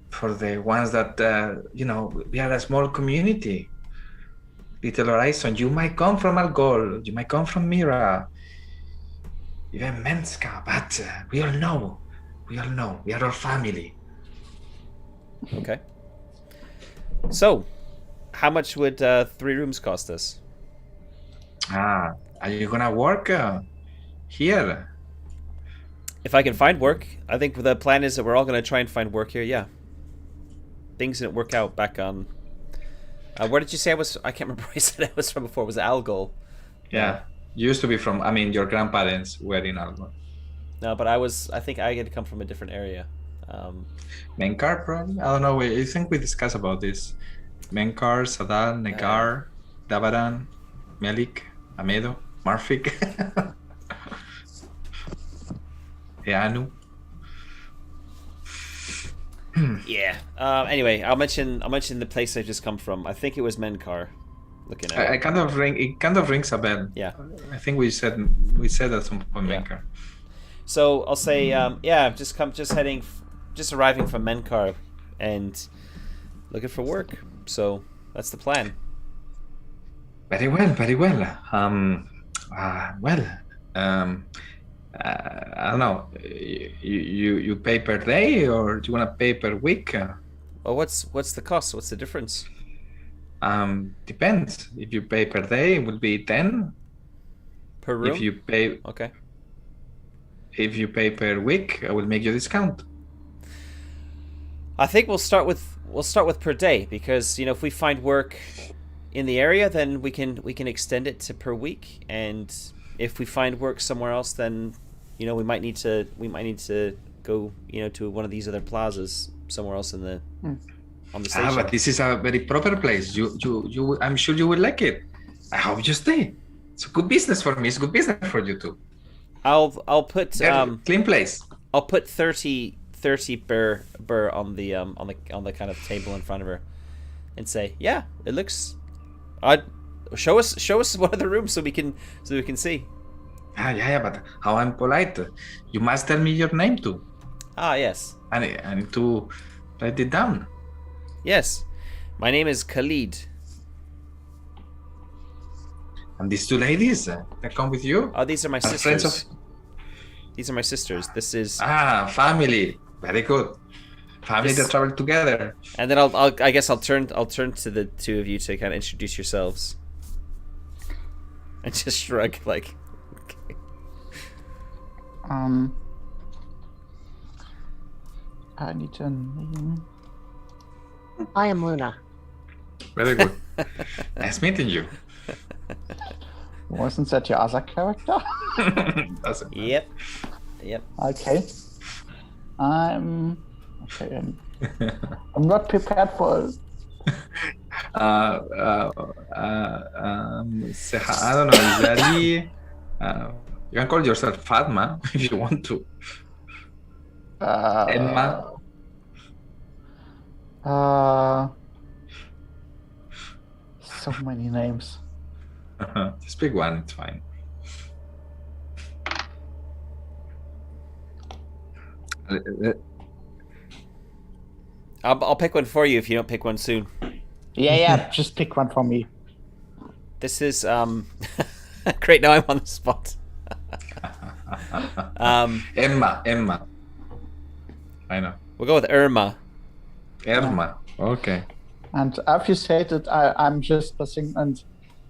for the ones that, we are a small community. Little Horizon, you might come from Algol, you might come from Mira, even Menska, but we all know, we are all family. Okay. So, how much would 3 rooms cost us? Are you gonna work here? If I can find work, I think the plan is that we're all going to try and find work here, yeah. Things didn't work out back on... where did you say I was? I can't remember where I said I was from before. Was it Algol? Yeah. Used to be from, your grandparents were in Algol. No, but I think I had come from a different area. Menkar, probably? I don't know. I think we discussed about this. Menkar, Sadal, Negar, Davaran, Melik, Amedo, Marfik. Eanu. Yeah. Anyway, I'll mention the place I just come from. I think it was Menkar. Looking at It kind of rings a bell. Yeah. I think we said at some point Menkar. So I'll say, just arriving from Menkar and looking for work. So that's the plan. Very well, very well. I don't know. You pay per day, or do you want to pay per week? Well, what's the cost? What's the difference? Depends. If you pay per day, it would be 10 Per room? If you pay, Okay. if you pay per week, I will make you a discount. I think we'll start with per day, because if we find work in the area, then we can extend it to per week, and if we find work somewhere else, then we might need to go to one of these other plazas somewhere else on the station. But this is a very proper place. You I'm sure you will like it. I hope you stay. It's a good business for me. It's a good business for you too. I'll put Clean place. I'll put 30 burr on the kind of table in front of her. and say, "Yeah, it looks. Show us one of the rooms so we can see." Yeah, but how I'm polite. You must tell me your name too. Ah, yes. I need to write it down. Yes. My name is Khalid. And these two ladies that come with you? Oh, these are my Are friends sisters. of... These are my sisters. This is... family. Very good. Family that travel together. And then I guess I'll turn to the two of you to kind of introduce yourselves. And just shrug like... Okay. I need a name. I am Luna. Very good. Nice meeting you. Wasn't that your other character? Doesn't matter. Yep. Okay. I'm not prepared for. I don't know. Is that you can call yourself Fatma if you want to. Emma. So many names. Just pick one. It's fine. I'll pick one for you if you don't pick one soon. Yeah. Just pick one for me. This is great. Now I'm on the spot. Emma. I know. We'll go with Irma. Emma. Okay. And after you said it, I'm just listening and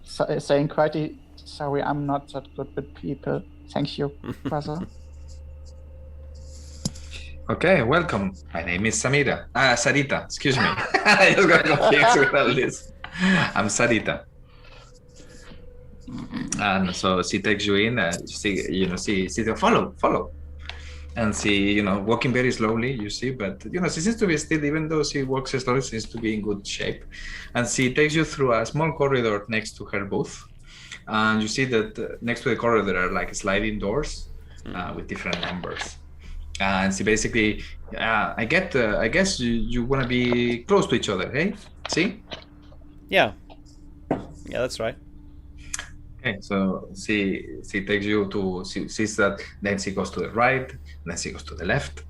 saying quite sorry, I'm not that good with people. Thank you, brother. Okay, welcome. My name is Sarita, excuse me. I just got confused with all this. I'm Sarita. And so she takes you in, she says, follow. And she, walking very slowly, you see, but, she seems to be still, even though she walks slowly, seems to be in good shape. And she takes you through a small corridor next to her booth. And you see that next to the corridor, there are like sliding doors with different numbers. And she basically, I guess you want to be close to each other, hey? See? Yeah, that's right. Okay, so she takes you to, she sees that, then she goes to the right, then she goes to the left,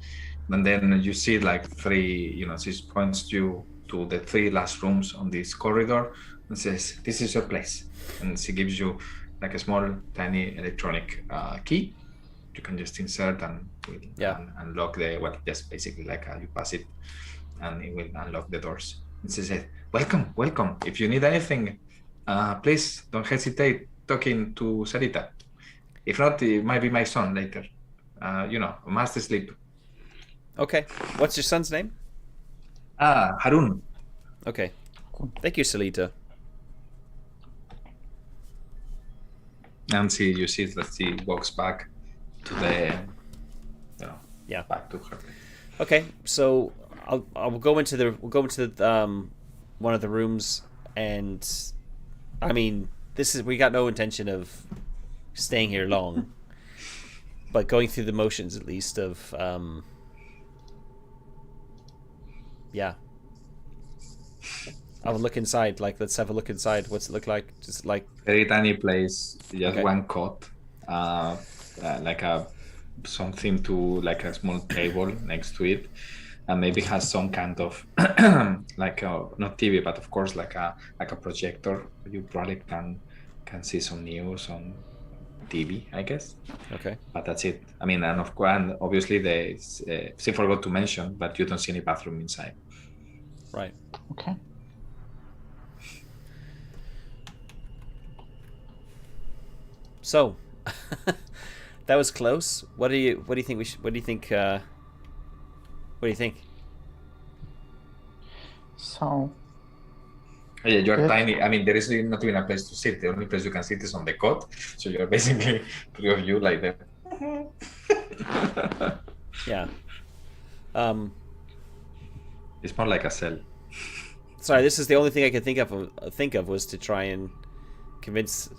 and then you see like three, she points you to the three last rooms on this corridor and says, this is your place. And she gives you like a small, tiny electronic key. You can just insert and unlock just basically like you pass it and it will unlock the doors. And she said, welcome. If you need anything, please don't hesitate talking to Sarita. If not, it might be my son later. Master sleep. Okay. What's your son's name? Harun. Okay. Thank you, Salita. And you see that she walks back to the, back to her. Okay, so we'll go into the one of the rooms, and I mean, we got no intention of staying here long, but going through the motions at least of I'll look inside. Like, let's have a look inside. What's it look like? Just like very tiny place, just one cot, like something to like a small table next to it, and maybe has some kind of like not TV, but of course like a projector. You probably can see some news on TV, I guess. Okay. But that's it. I mean, and of course, and obviously she forgot to mention, but you don't see any bathroom inside. Right. Okay. So, that was close. What do you think what do you think? So. Yeah, you're tiny. I mean, there is not even a place to sit. The only place you can sit is on the cot. So you're basically three of you like that. Yeah. It's more like a cell. Sorry, this is the only thing I could think of was to try and convince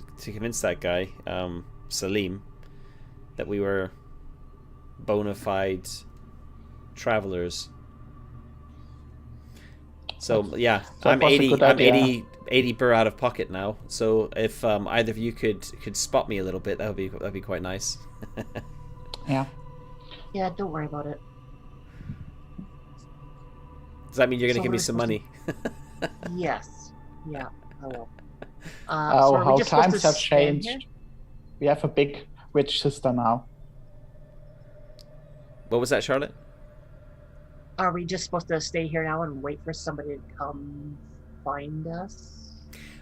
that guy, Salim, that we were bona fide travelers. So yeah, That I'm was a 80. good I'm idea. 80 burr out of pocket now. So if either of you could spot me a little bit, that'd be quite nice. Yeah. Yeah, don't worry about it. Does that mean you're So gonna give what me are we some supposed money? Yes. Yeah, I will. Oh, so are we how just supposed times to have stand changed. here? We have a big witch sister now. What was that, Charlotte? Are we just supposed to stay here now and wait for somebody to come find us?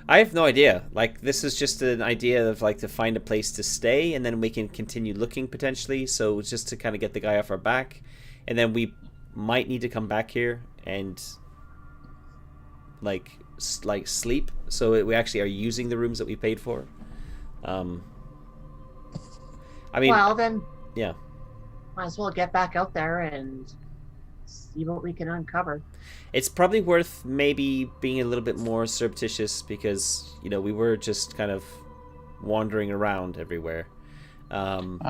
I have no idea. Like, this is just an idea of like to find a place to stay, and then we can continue looking potentially. So it's just to kind of get the guy off our back, and then we might need to come back here and like sleep. So we actually are using the rooms that we paid for. I mean, Well, then yeah. might as well get back out there and see what we can uncover. It's probably worth maybe being a little bit more surreptitious because, you know, we were just kind of wandering around everywhere. When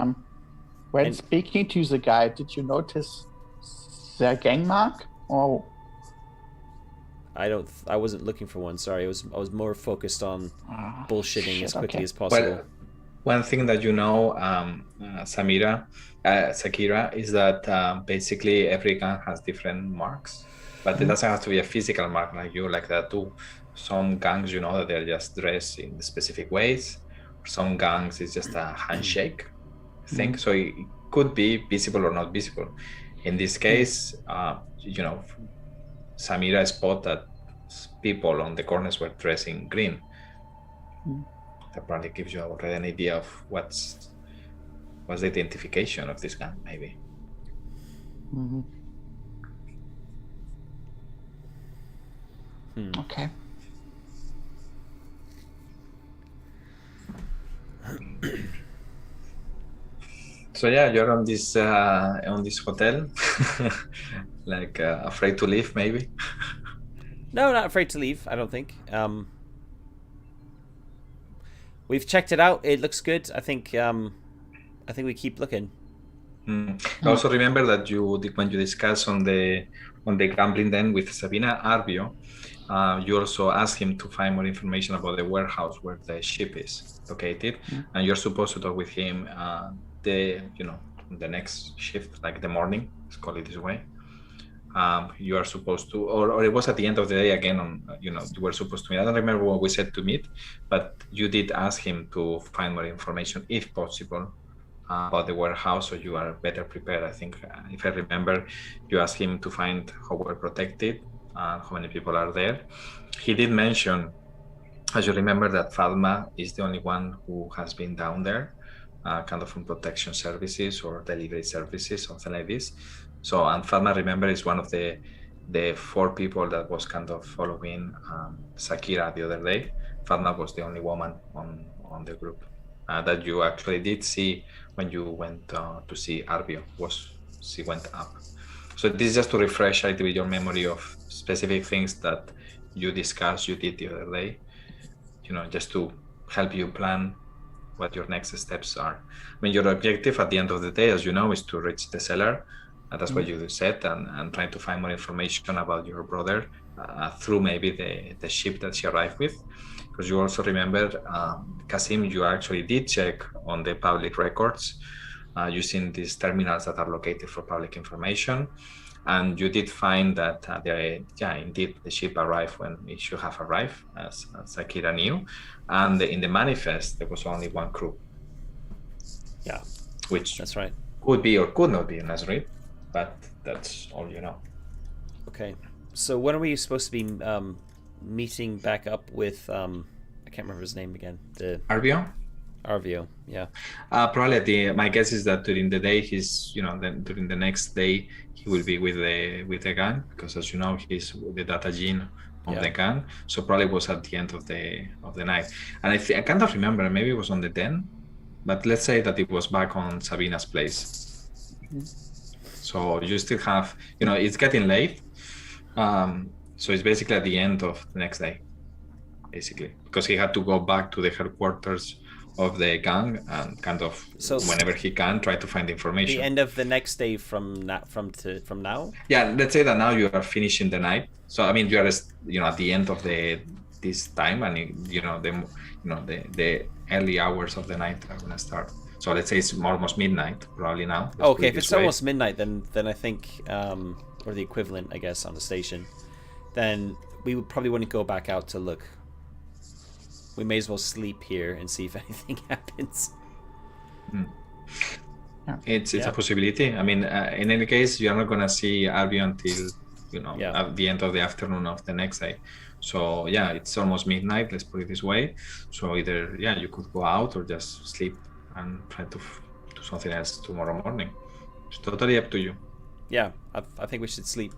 And- speaking to the guy, did you notice their gang mark? Oh, I wasn't looking for one. Sorry, I was more focused on bullshitting shit, as quickly okay. as possible. Well, one thing that you know, Sakira, is that basically every gang has different marks, but it doesn't have to be a physical mark like you, like that too. Some gangs, you know, that they're just dressed in specific ways. Some gangs is just a handshake thing, so it could be visible or not visible. In this case, you know, Samira spotted that people on the corners were dressed in green. That probably gives you already an idea of what's the identification of this gang, maybe. Okay. So yeah, you're on this hotel, like afraid to leave, maybe. No, not afraid to leave. I don't think. We've checked it out. It looks good. I think we keep looking. Also remember that when you discuss on the gambling den with Sabina Arbio, you also asked him to find more information about the warehouse where the ship is located, and you're supposed to talk with him the next shift, like the morning. Let's call it this way. You are supposed to, or it was at the end of the day again. You were supposed to meet. I don't remember what we said to meet, but you did ask him to find more information, if possible, about the warehouse, so you are better prepared. I think, if I remember, you asked him to find how well protected, how many people are there. He did mention, as you remember, that Fatma is the only one who has been down there, kind of from protection services or delivery services, something like this. So, and Fatma, remember, is one of the 4 people that was kind of following Sakira the other day. Fatma was the only woman on the group that you actually did see when you went to see Arbio. She went up. So this is just to refresh a little bit your memory of specific things that you discussed, you did the other day, just to help you plan what your next steps are. I mean, your objective at the end of the day, as you know, is to reach the cellar. That's what you said, and trying to find more information about your brother through maybe the ship that she arrived with. Because you also remember, Kasim, you actually did check on the public records using these terminals that are located for public information. And you did find that, indeed, the ship arrived when it should have arrived, as Akira knew. And in the manifest, there was only one crew. Yeah, which that's right. Could be or could not be in Nazareth, but that's all you know. Okay, so when are we supposed to be meeting back up with? I can't remember his name again. The Arbio. Arvio, yeah. Probably my guess is that during the day then during the next day he will be with the gang, because as you know he's the data gene of the gang. So probably was at the end of the night, and I kind of remember, maybe it was on the 10th, but let's say that it was back on Sabina's place. So you still have, it's getting late, so it's basically at the end of the next day, basically, because he had to go back to the headquarters of the gang and kind of So- whenever he can try to find information. The end of the next day from now. Yeah, let's say that now you are finishing the night. So I mean, you are at the end of this time, and the early hours of the night are gonna start. So let's say it's almost midnight probably now. Let's put Okay, it if this it's way. almost midnight, then I think, or the equivalent, I guess, on the station, then we probably wouldn't go back out to look. We may as well sleep here and see if anything happens. It's Yeah. a possibility. I mean, in any case, you are not gonna see Arby until Yeah. at the end of the afternoon of the next day. So yeah, it's almost midnight. Let's put it this way. So either you could go out or just sleep and try to do something else tomorrow morning. It's totally up to you. Yeah, I think we should sleep.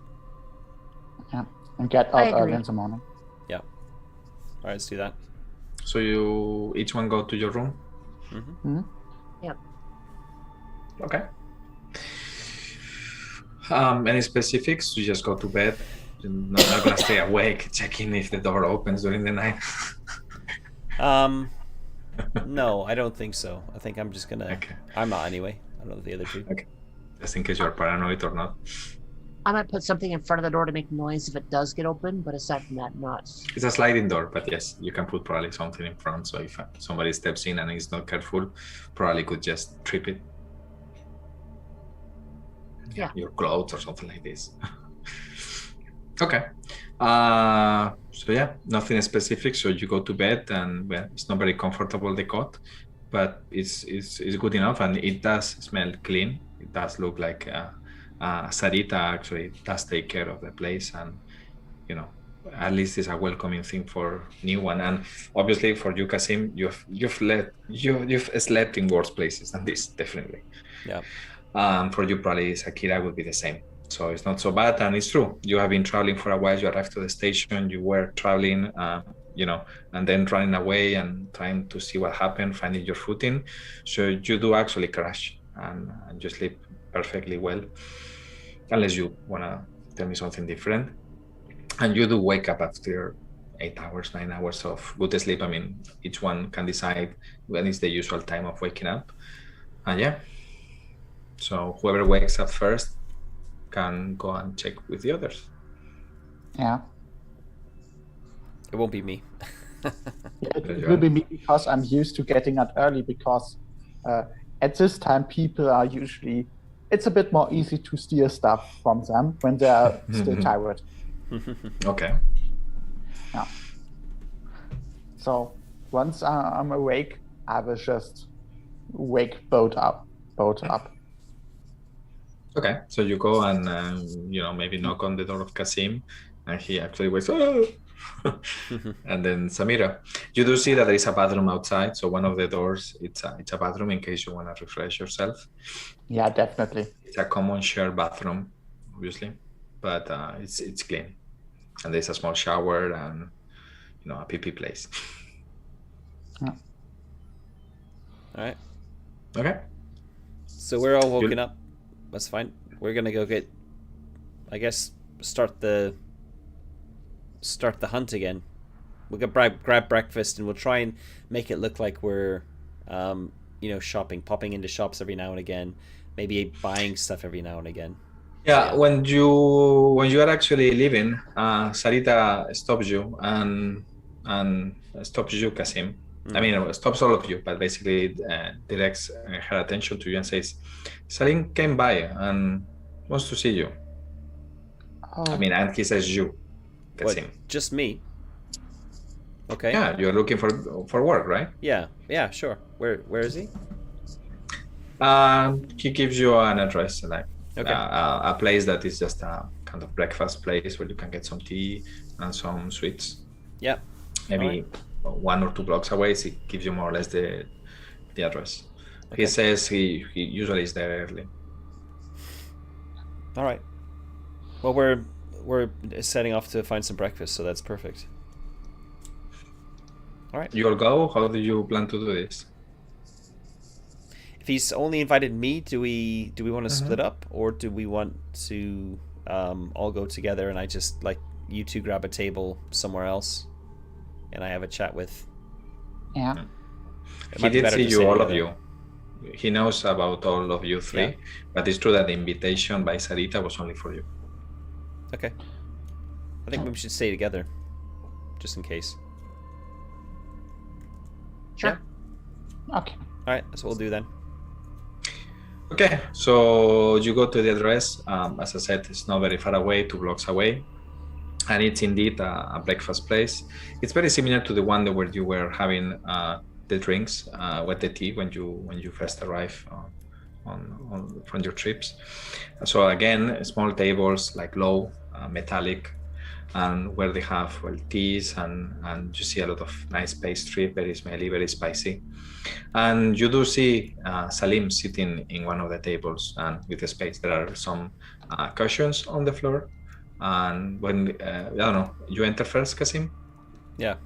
Yeah. And get I out early agree. in the morning. Yeah. All right, let's do that. So you each one go to your room. Mhm. Okay. Any specifics? You just go to bed. You're not gonna stay awake checking if the door opens during the night. No, I don't think so. I think I'm just gonna. Okay. I'm not anyway. I don't know the other two. Okay. Just in case you're paranoid or not. I might put something in front of the door to make noise if it does get open, but aside from that, not. It's a sliding door, but yes, you can put probably something in front. So if somebody steps in and is not careful, probably could just trip it. Yeah. Your clothes or something like this. Okay. So yeah, nothing specific. So you go to bed, and well, it's not very comfortable, the cot, but it's good enough, and it does smell clean. It does look like Sarita actually does take care of the place, and at least it's a welcoming thing for new one. And obviously for you, Kasim, you've slept in worse places than this, definitely. Yeah. For you, probably Sakira would be the same. So it's not so bad, and it's true. You have been traveling for a while. You arrived to the station. You were traveling, and then running away and trying to see what happened, finding your footing. So you do actually crash, and you sleep perfectly well, unless you wanna tell me something different. And you do wake up after 8 hours, 9 hours of good sleep. I mean, each one can decide when is the usual time of waking up. And yeah. So whoever wakes up first can go and check with the others. Yeah. It won't be me. Yeah, There it you will are. be me because I'm used to getting up early because at this time people are usually it's a bit more easy to steal stuff from them when they are still tired. Okay. Yeah. So once I'm awake, I will just wake both up. Okay. So you go and maybe knock on the door of Kasim, and he actually wakes up. And then Samira, you do see that there is a bathroom outside. So one of the doors, it's a bathroom in case you want to refresh yourself. Yeah, definitely. It's a common shared bathroom, obviously, but it's clean, and there's a small shower and a pee place. All right. Okay. So we're all woken up. That's fine. We're gonna go get, I guess, start the hunt again. We'll grab breakfast, and we'll try and make it look like we're, shopping, popping into shops every now and again, maybe buying stuff every now and again. Yeah, when you are actually leaving, Sarita stops you and stops you, Kasim. I mean, stops all of you, but basically directs her attention to you and says, Salim came by and wants to see you. Oh, I mean, and he says you, What? Kasim. Just me? Okay. Yeah, you're looking for work, right? Yeah, sure. Where is he? He gives you an address, like Okay. a place that is just a kind of breakfast place where you can get some tea and some sweets. Yeah. Maybe 1 or 2 blocks away. So it gives you more or less the address. Okay. He says he usually is there early. All right. Well, we're setting off to find some breakfast, so that's perfect. All right. You'll go. How do you plan to do this? If he's only invited me, do we want to split up, or do we want to all go together and I just you two grab a table somewhere else, and I have a chat with? yeah. It He might be did better see to you, stay all of together. you. He knows about all of you three, Yeah. but it's true that the invitation by Sarita was only for you. Okay. I think we should stay together, just in case. Sure. Okay. All right, that's what we'll do then. Okay, so you go to the address. As I said, it's not very far away, 2 blocks away, and it's indeed a breakfast place. It's very similar to the one that where you were having the drinks with the tea when you first arrived from your trips. So again, small tables, like low, metallic, and where they have teas and you see a lot of nice pastry, very smelly, very spicy. And you do see Salim sitting in one of the tables, and with the space there are some cushions on the floor. And when I don't know, you enter first, Kasim. Yeah,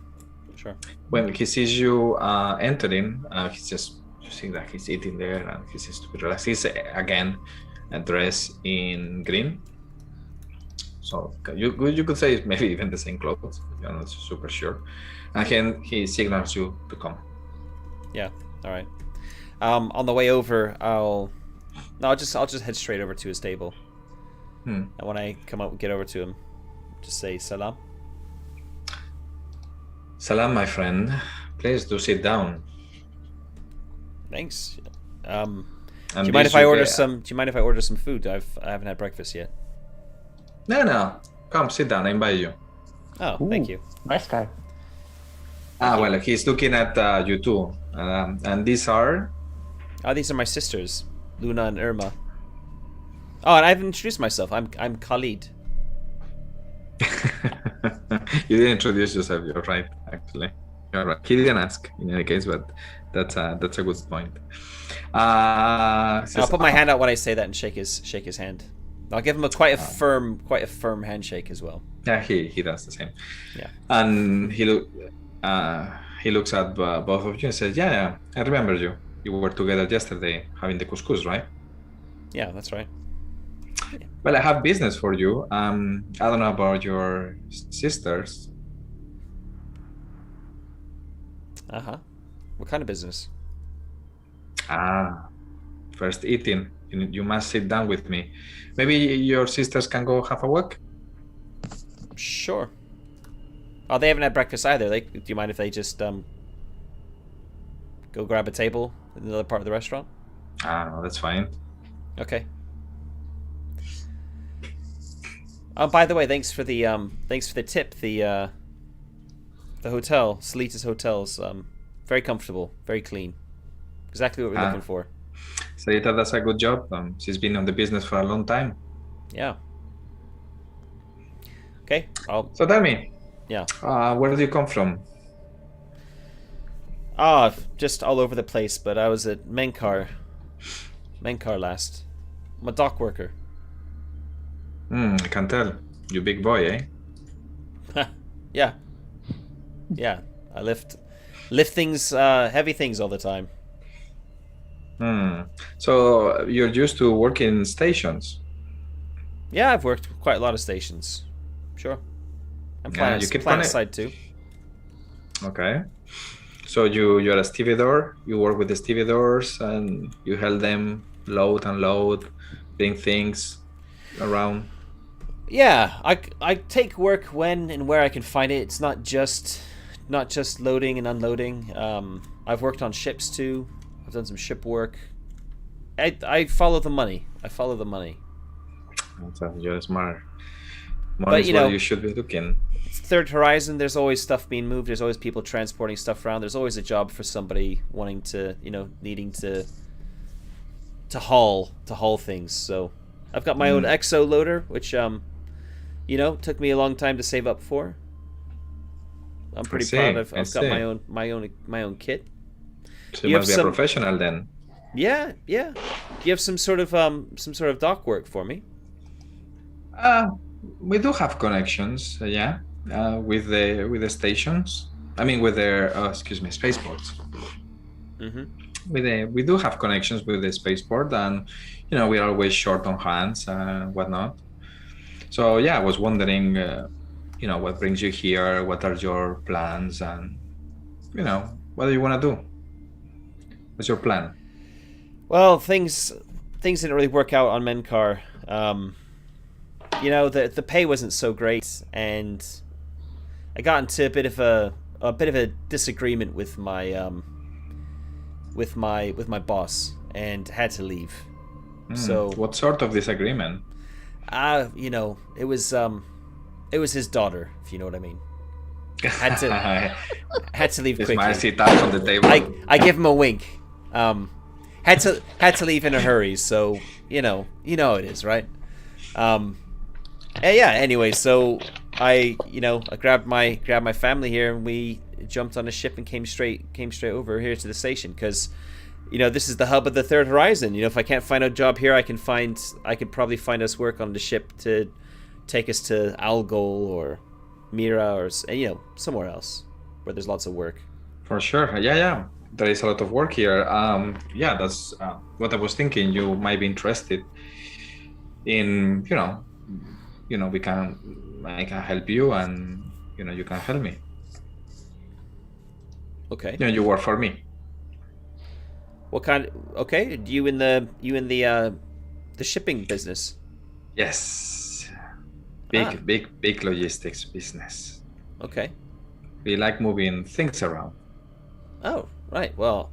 sure. When he sees you entering, he's just, you see that he's eating there, and he seems to be relaxed. He's again dressed in green, so you could say it's maybe even the same clothes. You're not super sure. And then he signals you to come. Yeah. All right. On the way over, I'll just head straight over to his table. And when I get over to him, just say salam. Salam, my friend. Please do sit down. Thanks. Do And you mind this if I you order get- some? Do you mind if I order some food? I haven't had breakfast yet. No. Come, sit down. I invite you. Oh, Ooh, thank you. Nice guy. Well, he's looking at you too. And these are... Oh, these are my sisters, Luna and Irma. Oh, and I haven't introduced myself. I'm Khalid. You didn't introduce yourself. You're right, actually. You're right. He didn't ask in any case, but that's a good point. I'll put my hand out when I say that and shake his hand. I'll give him quite a firm handshake as well. Yeah, he does the same. Yeah. And he looks at both of you and says, "Yeah, I remember you. You were together yesterday having the couscous, right?" Yeah, that's right. Well, I have business for you. I don't know about your sisters. Uh-huh. What kind of business? First eating. You must sit down with me. Maybe your sisters can go have a walk? Sure. Oh, they haven't had breakfast either. Do you mind if they just go grab a table in another part of the restaurant? No, that's fine. Okay. Oh, by the way, thanks for the tip. The hotel, Salita's Hotels, very comfortable, very clean. Exactly what we're looking for. Sarita does a good job. She's been on the business for a long time. Yeah. Okay. So tell me, Yeah. where do you come from? Just all over the place. But I was at Menkar last. I'm a dock worker. I can tell. You big boy, eh? Yeah. Yeah. I lift things, heavy things all the time. So you're used to working in stations? Yeah, I've worked quite a lot of stations. Sure. I'm you keep planet on it. side too. Okay. So you're a stevedore. You work with the stevedores and you help them load and unload, bring things around. Yeah, I take work when and where I can find it. It's not just loading and unloading. I've worked on ships too. I've done some ship work. I follow the money. So you're smart. But, Money's you where know, you should be looking. It's Third Horizon. There's always stuff being moved. There's always people transporting stuff around. There's always a job for somebody wanting to, needing to haul things. So I've got my own exo loader, which took me a long time to save up for. I'm pretty proud of. I've got my own kit. So you must be a professional then. Yeah. Do you have some sort of dock work for me? We do have connections, with the stations. I mean, with their spaceports. Mm-hmm. We do have connections with the spaceport, and we're always short on hands and whatnot. So I was wondering, what brings you here? What are your plans? And what do you want to do? What's your plan? Well, things didn't really work out on Menkar. The pay wasn't so great, and I got into a bit of a disagreement with my boss, and had to leave. So what sort of disagreement? it was his daughter, if you know what I mean. Had to leave quickly. My seat out on the table. I give him a wink. Had to leave in a hurry, so you know how it is, right? Anyway, so I grabbed my family here, and we jumped on a ship and came straight over here to the station, because this is the hub of the Third Horizon. If I can't find a job here, I could probably find us work on the ship to take us to Algol or Mira or somewhere else where there's lots of work. For sure, yeah. There is a lot of work here. That's what I was thinking. You might be interested in, I can help you, and you can help me. Okay. You work for me. What kind? Okay. You in the shipping business? Yes. Big logistics business. Okay. We like moving things around. Oh, right. Well,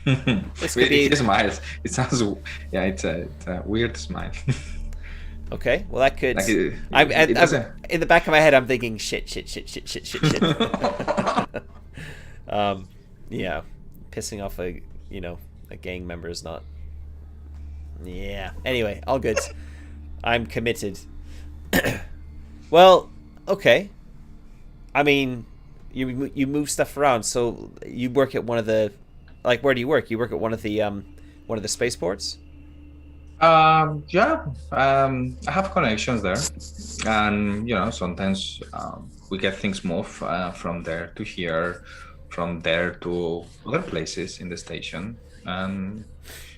this could be. He smiles. It sounds. Yeah, it's a weird smile. Okay. Well, that could. Like in the back of my head, I'm thinking shit. Yeah, pissing off a gang member is not. Yeah. Anyway, all good. I'm committed. Well, okay. I mean, you move stuff around, so you work at one of the, where do you work? You work at one of the spaceports? I have connections there, and sometimes we get things moved from there to here, from there to other places in the station, and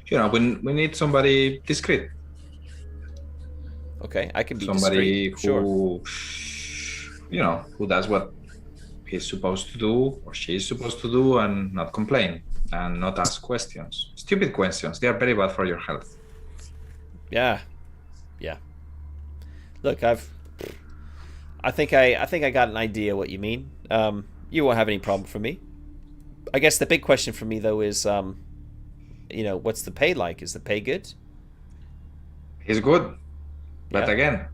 we need somebody discreet. Okay, I can be somebody discreet. who, Sure. Who does what he's supposed to do or she's supposed to do, and not complain and not ask questions, stupid questions. They are very bad for your health. Yeah. Look, I think I got an idea what you mean. You won't have any problem for me. I guess the big question for me though is, what's the pay like? Is the pay good? It's good, but Yeah. again,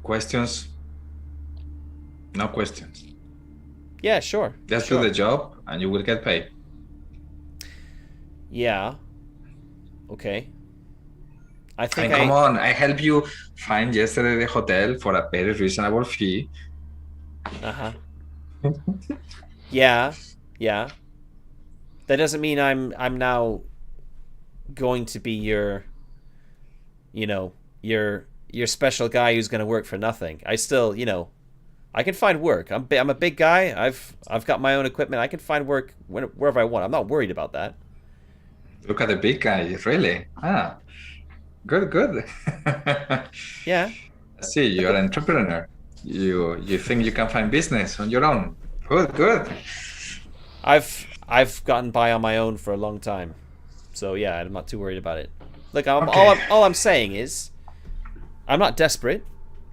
questions. No questions. Yeah, sure. Just sure. do the job, and you will get paid. Yeah. Okay. I think come on, I helped you find yesterday the hotel for a very reasonable fee. Uh-huh. Yeah. That doesn't mean I'm now going to be your special guy who's going to work for nothing. I still, I can find work. I'm a big guy. I've got my own equipment. I can find work wherever I want. I'm not worried about that. Look at the big guy, really. Good. Yeah. See, you're an entrepreneur. You think you can find business on your own. Good. I've gotten by on my own for a long time, so yeah, I'm not too worried about it. Look, all I'm saying is, I'm not desperate.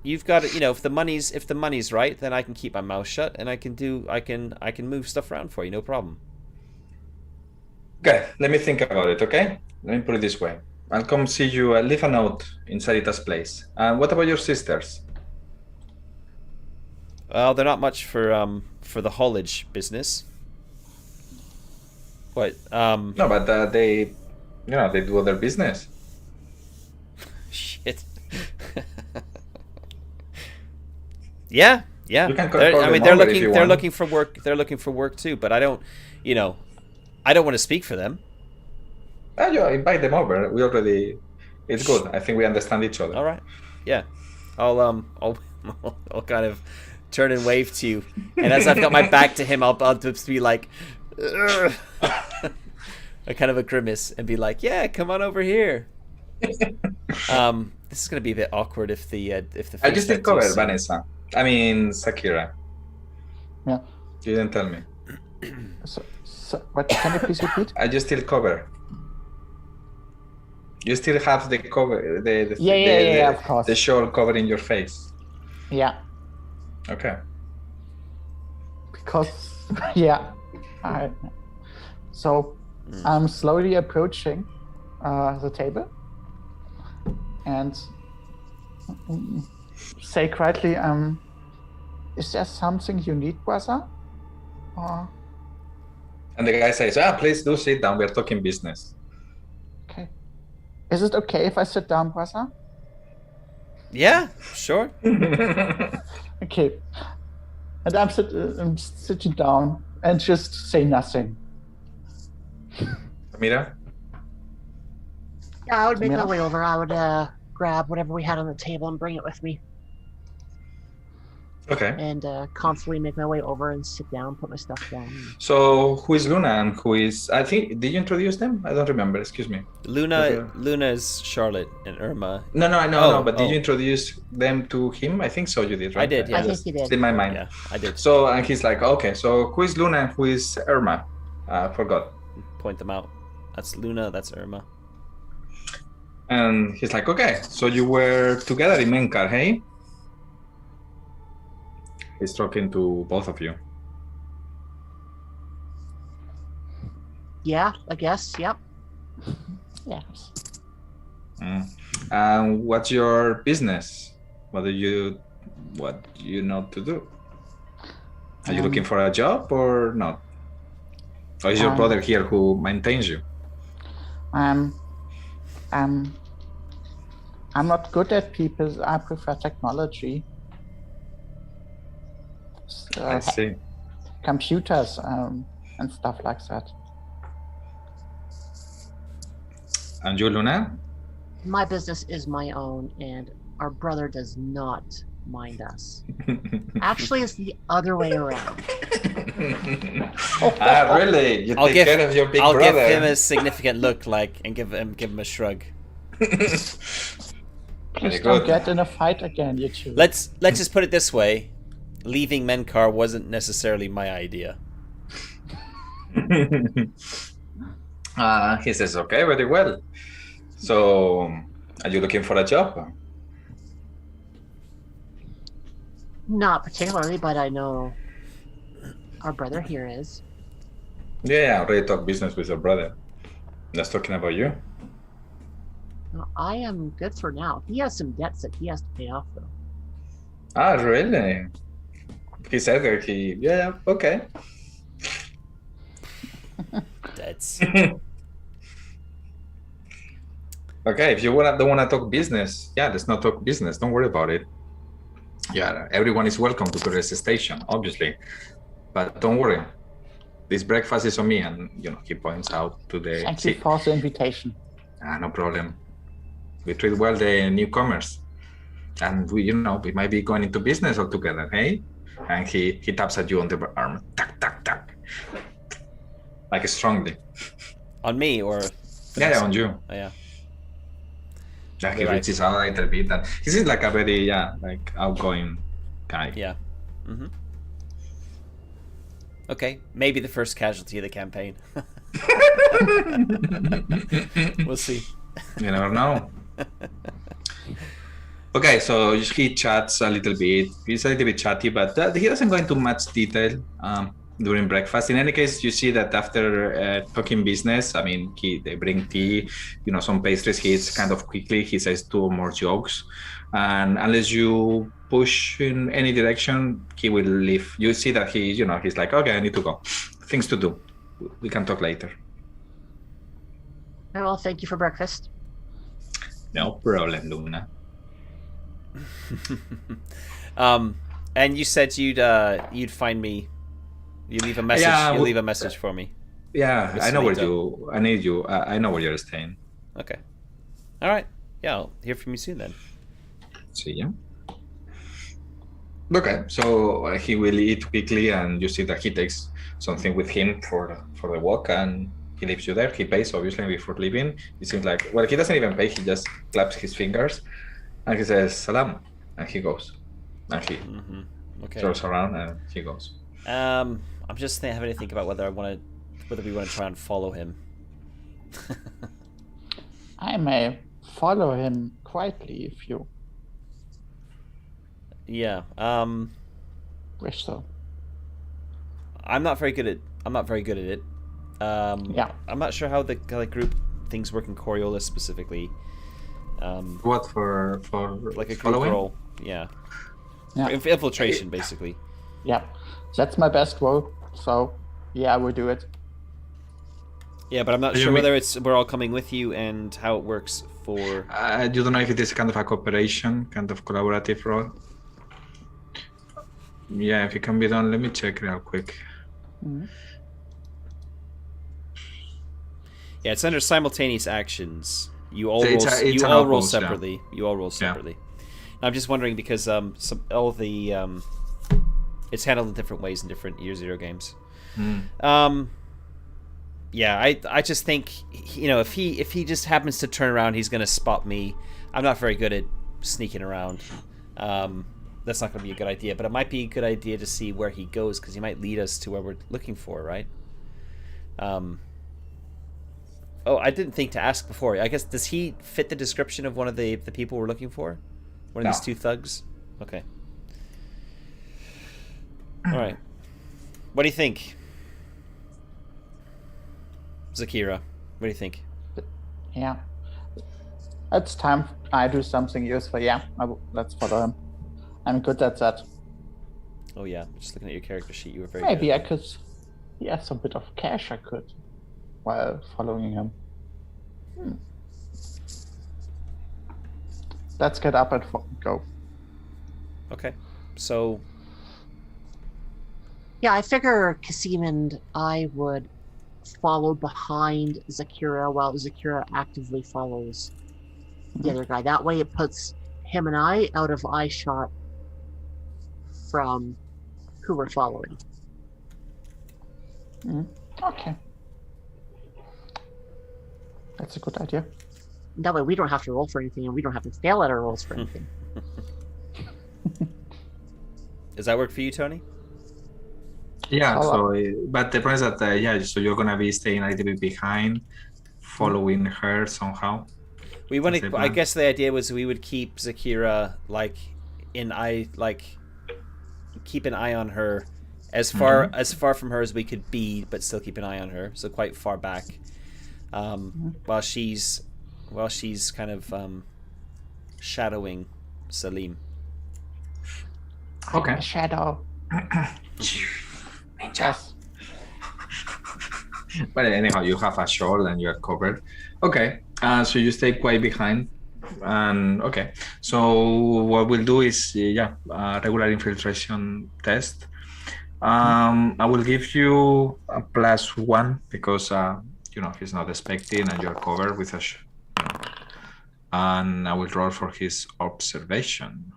You've got it. If the money's right, then I can keep my mouth shut, and I can move stuff around for you, no problem. Okay, let me think about it. Okay, let me put it this way. I'll come see you. I'll leave a note in Sarita's place. What about your sisters? Well, they're not much for the haulage business. What? No, but they do other business. Shit. Yeah. You can they're looking for work. They're looking for work too. But I don't want to speak for them. Yeah, invite them over. It's good. I think we understand each other. All right. Yeah. I'll kind of turn and wave to you, and as I've got my back to him, I'll just be like, a kind of a grimace, and be like, "Yeah, come on over here." This is gonna be a bit awkward if the I just discovered Vanessa. I mean Sakira. Yeah. You didn't tell me. What can you please repeat? You still cover. You still have the cover, Yeah, of course. the shawl covering your face. Yeah, Okay. because so I'm slowly approaching the table and say quietly, is there something you need, brother? And the guy says, please do sit down. We're talking business. Okay. Is it okay if I sit down, brother? Yeah, sure. Okay. And I'm sitting down and just say nothing. Mira? Yeah, I would make my Yeah. way over. I would grab whatever we had on the table and bring it with me. Okay. And constantly make my way over and sit down, put my stuff down. So who is Luna and who is, I think, did you introduce them? I don't remember, excuse me. Luna is Charlotte and Irma. No, I know, Oh, but did oh. you introduce them to him? I think so, you did, right? I did, yeah. I think you did. It's in my mind. Yeah, I did. So, and he's like, okay, so who is Luna and who is Irma? Forgot. Point them out. That's Luna, that's Irma. And he's like, okay, so you were together in Menkar, hey? He's talking to both of you. Yeah, I guess. Yep. Yes. And what's your business? What do you know to do? Are you looking for a job or not? Or is your brother here who maintains you? I'm not good at people. I prefer technology. I see. Computers and stuff like that. And you, Luna? My business is my own, and our brother does not mind us. Actually, it's the other way around. Really? You I'll take give- care of your big I'll brother? give him a significant look, and give him a shrug. Please Very don't good. get in a fight again, you two. Let's just put it this way: leaving Menkar wasn't necessarily my idea. He says, okay, very well. So, are you looking for a job? Not particularly, but I know our brother here is. Yeah, I already talked business with your brother. That's talking about you. Now, I am good for now. He has some debts that he has to pay off, though. Really? He said that yeah, okay. That's Okay, if you don't want to talk business, yeah, let's not talk business. Don't worry about it. Yeah, everyone is welcome to Coriolis station, obviously. But don't worry. This breakfast is on me, and he points out to the Thank you for the invitation. no problem. We treat well the newcomers. And we might be going into business all together, hey? And he taps at you on the arm. Tack, tack, tack. Like strongly. on me or Yeah, on you. Oh, yeah. Yeah, he Right. reaches out a little bit, and he seems like a very outgoing guy. Yeah. Mm-hmm. Okay, maybe the first casualty of the campaign. We'll see. You never know. Okay, so he chats a little bit. He's a little bit chatty, but he doesn't go into much detail during breakfast. In any case, you see that after talking business, I mean, they bring tea, some pastries. He eats kind of quickly. He says 2 or more jokes, and unless you push in any direction, he will leave. You see that he's like, okay, I need to go. Things to do. We can talk later. Well, thank you for breakfast. No problem, Luna. And you said you'd find me. You leave a message. Yeah, you leave a message for me. Yeah, Miss I know where Lita. I need you. I know where you're staying. Okay. All right. Yeah, I'll hear from you soon then. See ya. Okay, so he will eat quickly, and you see that he takes something with him for the walk, and he leaves you there. He pays, obviously, before leaving. It seems like, well, he doesn't even pay. He just claps his fingers, and he says, salam, and he goes. And he Mm-hmm. Okay. turns around, and he goes. I'm just having to think about whether we want to try and follow him. I may follow him quietly if you Yeah. wish so. I'm not very good at it. Yeah. I'm not sure how the group things work in Coriolis specifically. What for Like a group following? role. Yeah. Yeah. Infiltration, basically. Yeah. That's my best role. So yeah, I will do it. Yeah, but I'm not You sure mean- whether we're all coming with you and how it works for. You don't know if it is kind of a cooperation, kind of collaborative role. Yeah, if it can be done, let me check real quick. Mhm. Yeah, it's under simultaneous actions. You all So roll. it's You an all roll outpost, yeah. separately. You all roll separately. I'm just wondering because all the it's handled in different ways in different Year Zero games. Yeah, I just think if he just happens to turn around, he's gonna spot me. I'm not very good at sneaking around. That's not gonna be a good idea. But it might be a good idea to see where he goes because he might lead us to where we're looking for, right? Oh, I didn't think to ask before. I guess does he fit the description of one of the people we're looking for? One of these two thugs? Okay. All right. What do you think? Zakira, what do you think? Yeah. It's time I do something useful. Yeah, let's follow him. I'm good at that. Oh yeah, just looking at your character sheet, you were very Maybe good. I could. Yeah, some bit of cash I could while following him. Let's get up and go. Okay, so Yeah, I figure Kasim and I would follow behind Zakira while Zakira actively follows the other guy. That way it puts him and I out of eye shot from who we're following. Okay. That's a good idea. That way we don't have to roll for anything and we don't have to fail at our rolls for anything. does that work for you, Tony? Yeah, Follow but the point is that so you're gonna be staying a little bit behind, following her somehow. We want That's to. the I plan. guess the idea was we would keep Zakira keep an eye on her as far from her as we could be, but still keep an eye on her. So quite far back, while she's kind of shadowing Salim. Okay. A shadow. Yes. But anyhow, you have a shawl and you're covered. Okay, so you stay quite behind. And okay, so what we'll do is regular infiltration test. I will give you a +1 because he's not expecting and you're covered with and I will roll for his observation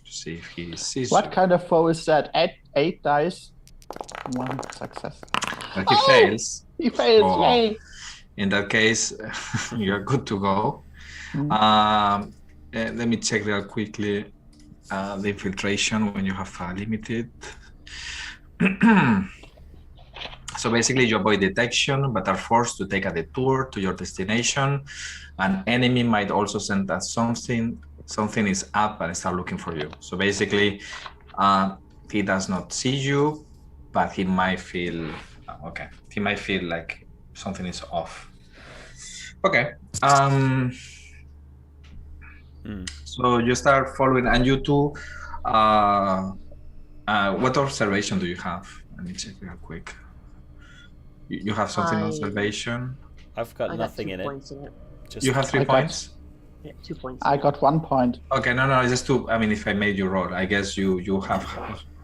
to see if he sees What you. kind of foe is that? 8 dice. 1 success. But he fails. He fails. Oh. Yay. In that case, you're good to go. Let me check real quickly the infiltration when you have limited. So basically, you avoid detection, but are forced to take a detour to your destination. An enemy might also send us something is up and start looking for you. So basically, he does not see you, but he might feel He might feel like something is off. Okay. So you start following, and you two. What observation do you have? Let me check real quick. You have something on observation. I've got I got nothing 2 in it. points in it. Just You have 3 I got- points. Yeah, 2 points. I got 1 point. Okay, no, just two. I mean, if I made you roll, I guess you have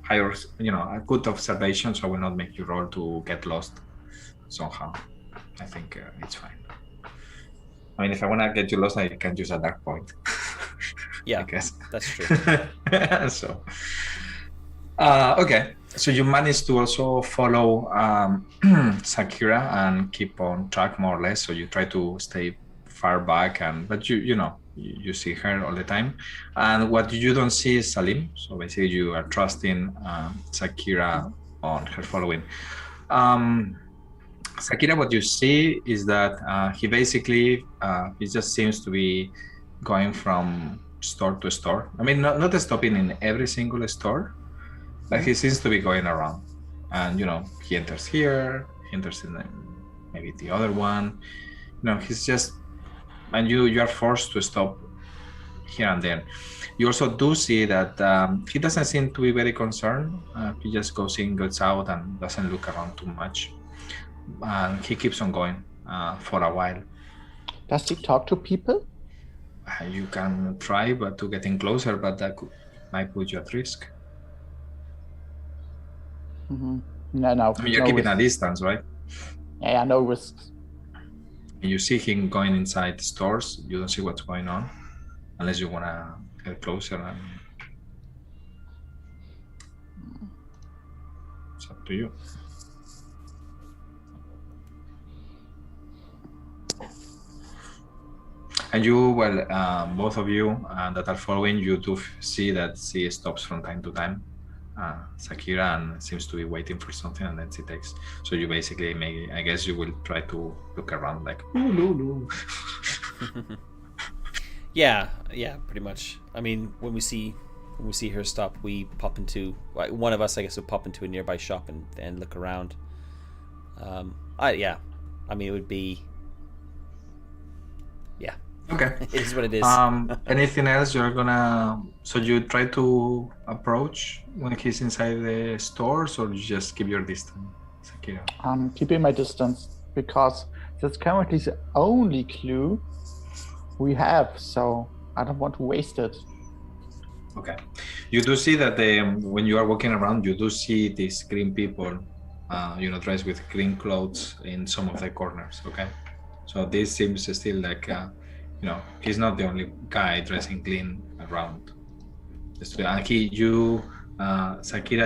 higher, a good observation, so I will not make you roll to get lost somehow. I think it's fine. I mean, if I want to get you lost, I can use a dark point. Yeah, I guess. that's true. So, okay. So you managed to also follow Sakura and keep on track more or less. So you try to stay far back, but you see her all the time. And what you don't see is Salim. So basically, you are trusting Sakura on her following. Sakira, what you see is that he basically he just seems to be going from store to store. I mean, not stopping in every single store, but he seems to be going around. And he enters here, he enters in maybe the other one. He's just, and you are forced to stop here and there. You also do see that he doesn't seem to be very concerned. He just goes in, goes out, and doesn't look around too much. And he keeps on going for a while. Does he talk to people? You can try, but to getting closer, but that might put you at risk. No. I mean, you're keeping a distance, right? Yeah, no risks. And you see him going inside stores. You don't see what's going on, unless you want to get closer. And it's up to you. And you, both of you that are following, you do see that she stops from time to time, Sakira, and seems to be waiting for something, and then she takes. So you basically I guess you will try to look around like, ooh. Yeah, pretty much. I mean, when we see her stop, we pop into, one of us, I guess, will pop into a nearby shop and look around. I mean, it would be, yeah. Okay. It is what it is. Anything else you're gonna? So you try to approach when he's inside the stores, or you just keep your distance, Sakira? I'm keeping my distance because that's currently the only clue we have, so I don't want to waste it. Okay. You do see that when you are walking around, you do see these green people, dressed with green clothes in some of the corners. Okay. So this seems still like. He's not the only guy dressing clean around. And Sakira,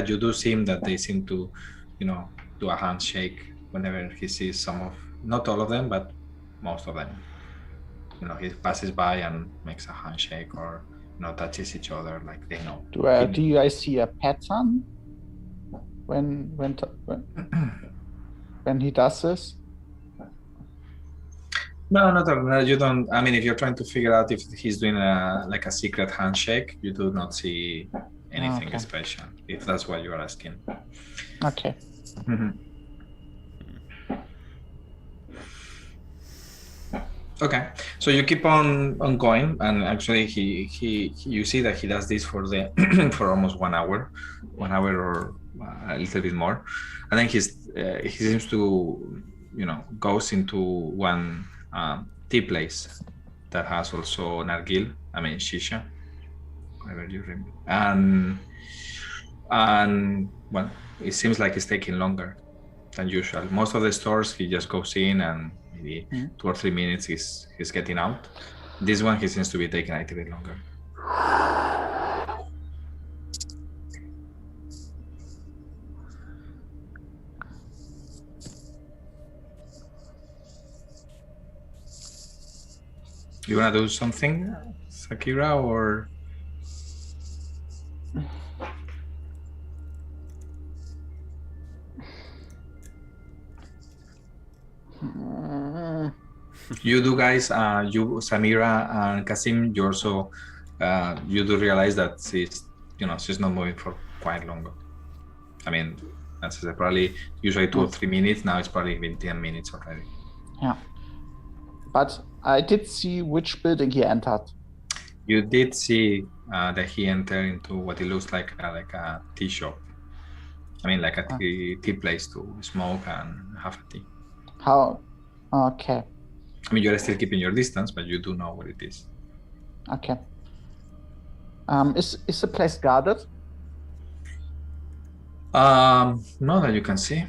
you do see that they seem to, do a handshake whenever he sees some of, not all of them, but most of them. He passes by and makes a handshake or, touches each other like they know. Do you guys see a pattern when he does this? No, you don't. I mean, if you're trying to figure out if he's doing a secret handshake, you do not see anything special, if that's what you're asking. Okay. Mm-hmm. Okay, so you keep on going, and actually, you see that he does this for for almost 1 hour, or a little bit more, and then he seems to, goes into one tea place that has also nargil, shisha, whatever you remember, and well, it seems like it's taking longer than usual. Most of the stores he just goes in and maybe 2 or 3 minutes he's getting out. This one he seems to be taking a little bit longer. You wanna do something, Sakira, or? You do, guys. You, Samira and Kasim, you also you do realize that she's not moving for quite long. I mean, as I said, probably usually 2 or 3 minutes. Now it's probably been 10 minutes already. Yeah. But I did see which building he entered. You did see that he entered into what it looks like a tea shop. I mean, like a tea place to smoke and have a tea. How? Okay. I mean, you're still keeping your distance, but you do know what it is. Okay. Is the place guarded? No, that you can see.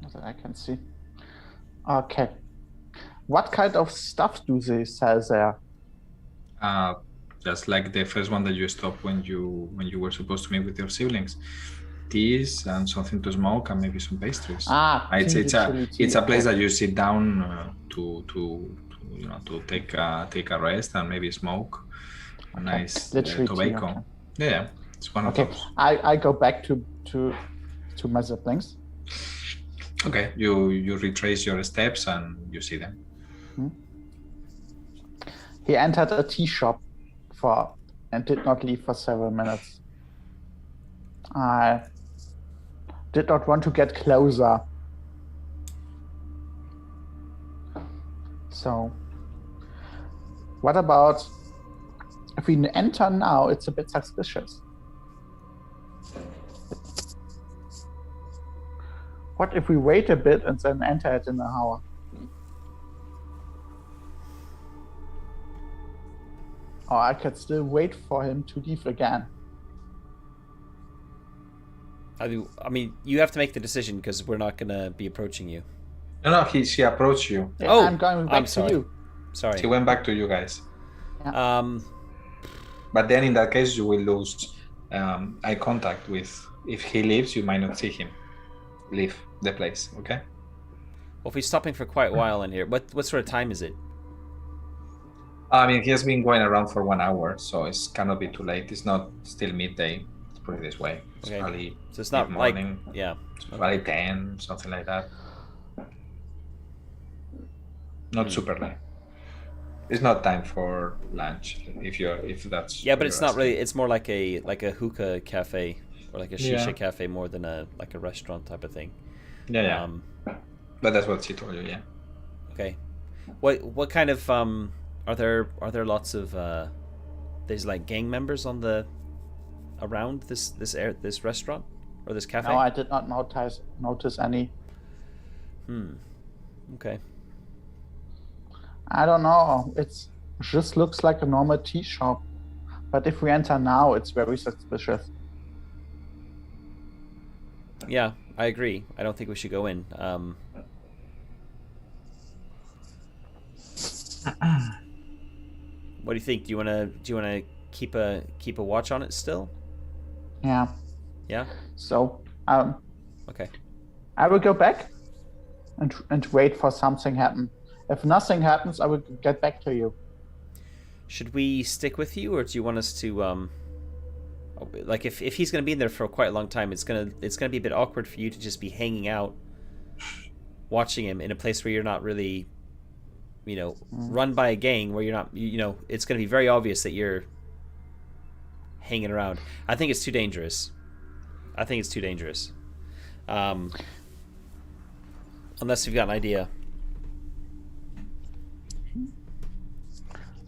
Not that I can see. Okay. What kind of stuff do they sell there? Just like the first one that you stopped when you were supposed to meet with your siblings. Teas and something to smoke and maybe some pastries. It's a place that you sit down to take a rest and maybe smoke a nice tobacco. Okay. Yeah, it's one of Okay, those. I go back to to my siblings. Okay, you retrace your steps and you see them. He entered a tea shop and did not leave for several minutes. I did not want to get closer. So, what about if we enter now? It's a bit suspicious. What if we wait a bit and then enter it in an hour? Or I could still wait for him to leave again. I mean, you have to make the decision because we're not going to be approaching you. No, she approached you. Yeah, I'm going back to sorry. you. Sorry. She went back to you guys. Yeah. But then in that case, you will lose eye contact with. If he leaves, you might not see him leave the place. Okay. Well, if he's stopping for quite a while in here, what sort of time is it? I mean, he has been going around for 1 hour, so it's cannot be too late. It's not still midday. Let's put it this way. It's Okay. probably So it's not mid-morning. like, yeah. It's probably 10, something like that. Not super late. It's not time for lunch if that's. Yeah, but what it's you're not asking. really. It's more like a hookah cafe or like a shisha Yeah. cafe more than a restaurant type of thing. Yeah. But that's what she told you. Yeah. Okay. What kind of are there lots of there's like gang members around this restaurant or this cafe? No, I did not notice any. Okay. I don't know. It just looks like a normal tea shop. But if we enter now, it's very suspicious. Yeah, I agree. I don't think we should go in. What do you think? Do you wanna keep a watch on it still? Yeah. Yeah. So, Okay. I will go back and wait for something happen. If nothing happens, I will get back to you. Should we stick with you, or do you want us to like if he's gonna be in there for quite a long time, it's gonna be a bit awkward for you to just be hanging out, watching him in a place where you're not really, run by a gang where you're not, it's gonna be very obvious that you're hanging around. I think it's too dangerous. Unless you've got an idea.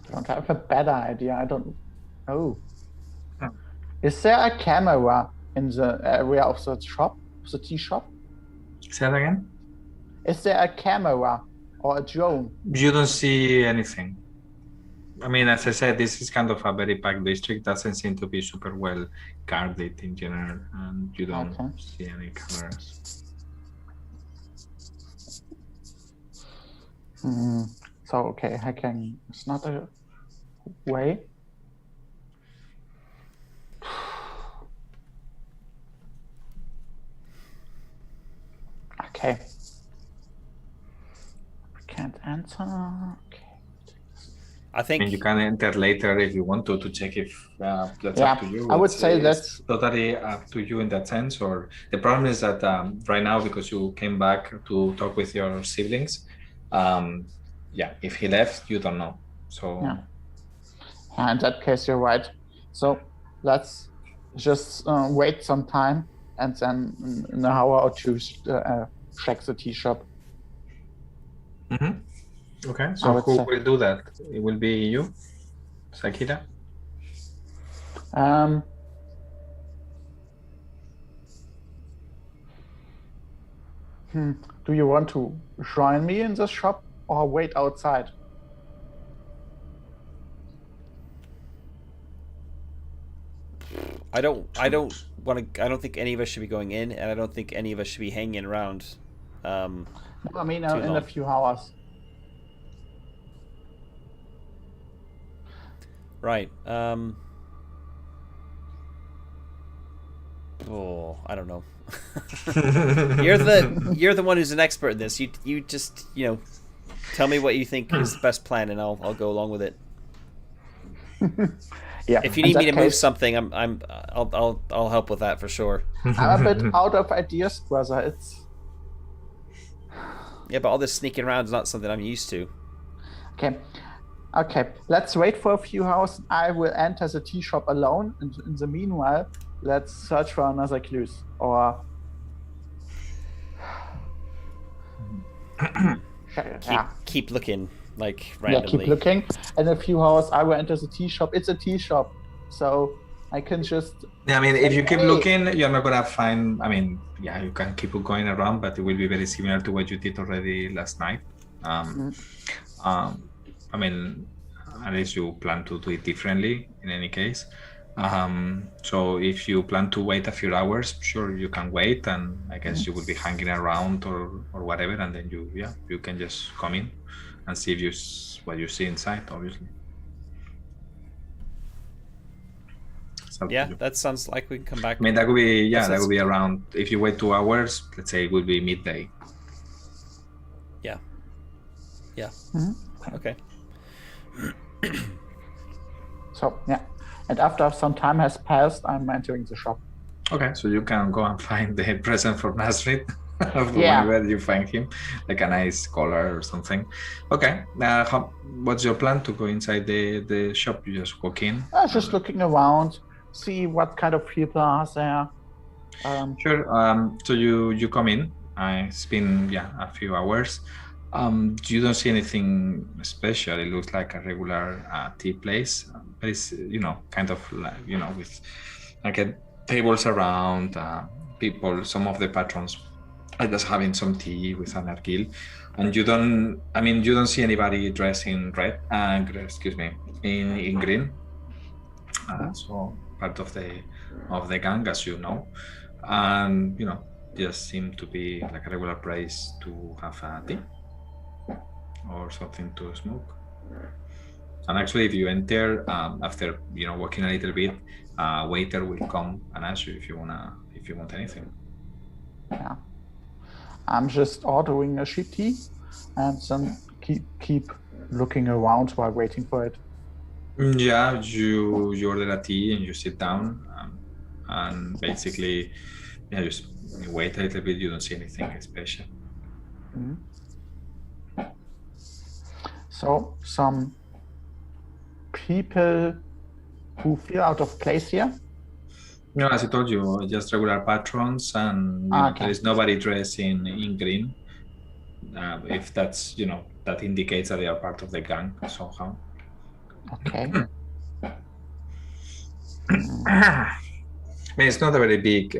I don't have a better idea. I don't. Oh. Is there a camera in the area of the shop, the tea shop? Say that again. Is there a camera or a drone? You don't see anything. I mean, as I said, this is kind of a very packed district. Doesn't seem to be super well guarded in general, and you don't see any cameras. So okay, hacking is not a way. Okay. We can't enter. Okay. I think And you can enter later if you want to check if that's Yeah, up to you. I would It's- say it's that's- totally up to you in that sense. Or the problem is that right now, because you came back to talk with your siblings, if he left, you don't know. So Yeah. In that case, you're right. So let's just wait some time and then in an hour or two check the tea shop. Mhm. Okay. I So would who say- will do that? It will be you, Sakira. Do you want to join me in the shop or wait outside? I don't think any of us should be going in, and I don't think any of us should be hanging around. I mean, Too in long. a few hours. Right. I don't know. You're the one who's an expert in this. You just tell me what you think is the best plan, and I'll go along with it. Yeah. If you in need me that to move case, something, I'll help with that for sure. I'm a bit out of ideas, brother. It's Yeah, but all this sneaking around is not something I'm used to. okay. Okay, let's wait for a few hours. I will enter the tea shop alone. And in the meanwhile, let's search for another clues. Or Keep looking, like, yeah, randomly. keep looking. In a few hours, I will enter the tea shop. It's a tea shop, so I can just. Yeah, I mean, if you keep Hey. looking, you're not gonna find. I mean, yeah, you can keep going around, but it will be very similar to what you did already last night. I mean, unless you plan to do it differently. In any case, so if you plan to wait a few hours, sure, you can wait, and I guess you will be hanging around or whatever, and then you can just come in and see if what you see inside, obviously. Yeah, that sounds like we can come back. I mean, that would be that would be around. If you wait 2 hours, let's say it would be midday. Yeah. Okay. So yeah, and after some time has passed, I'm entering the shop. Okay, so you can go and find the present for Nasrid. Yeah. Whenever you find him, like a nice collar or something. Okay, what's your plan to go inside the shop? You just walk in? I was just looking around, see what kind of people are there. Sure. So you come in. It's been a few hours. You don't see anything special. It looks like a regular tea place, but it's kind of like with like tables around. People, some of the patrons are just having some tea with an argil, and you don't see anybody dressed in red. In green. So part of the gang, as you know, and just seem to be like a regular place to have a tea or something to smoke. And actually, if you enter after walking a little bit, a waiter will come and ask you if you want anything. Yeah, I'm just ordering a sheep tea, and then keep looking around while waiting for it. Yeah, you order a tea and you sit down, and basically, just wait a little bit. You don't see anything special. Mm-hmm. So some people who feel out of place here. No, as I told you, just regular patrons, and there is nobody dressed in green. If that's that indicates that they are part of the gang somehow. Okay. I mean, it's not a very big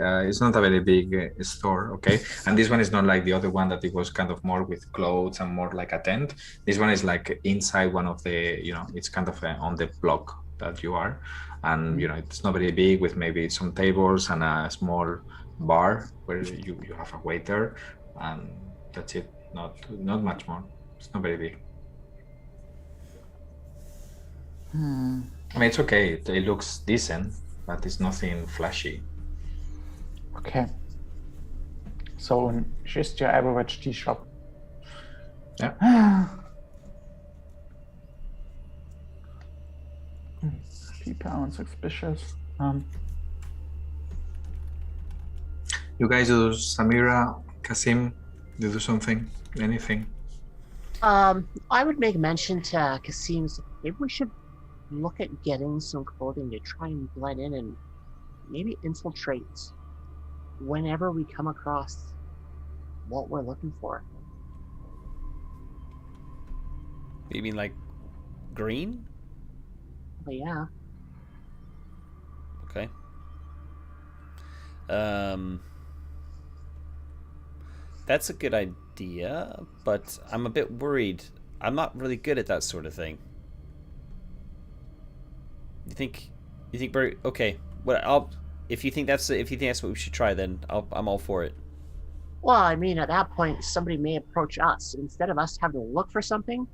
store, okay? And this one is not like the other one that it was kind of more with clothes and more like a tent. This one is like inside one of the, it's kind of on the block that you are. And, it's not very big, with maybe some tables and a small bar where you have a waiter, and that's it. Not much more. It's not very big. I mean, it's okay. It looks decent, but it's nothing flashy. Okay. So just your average tea shop. Yeah. People aren't suspicious. You guys do Samira, Kasim, you do something, anything? I would make mention to Kasim's. Maybe we should look at getting some clothing to try and blend in and maybe infiltrate whenever we come across what we're looking for. You mean like green? But yeah. Okay. That's a good idea, but I'm a bit worried. I'm not really good at that sort of thing. You think okay? If you think that's what we should try, then I'm all for it. Well, I mean, at that point, somebody may approach us. Instead of us having to look for something,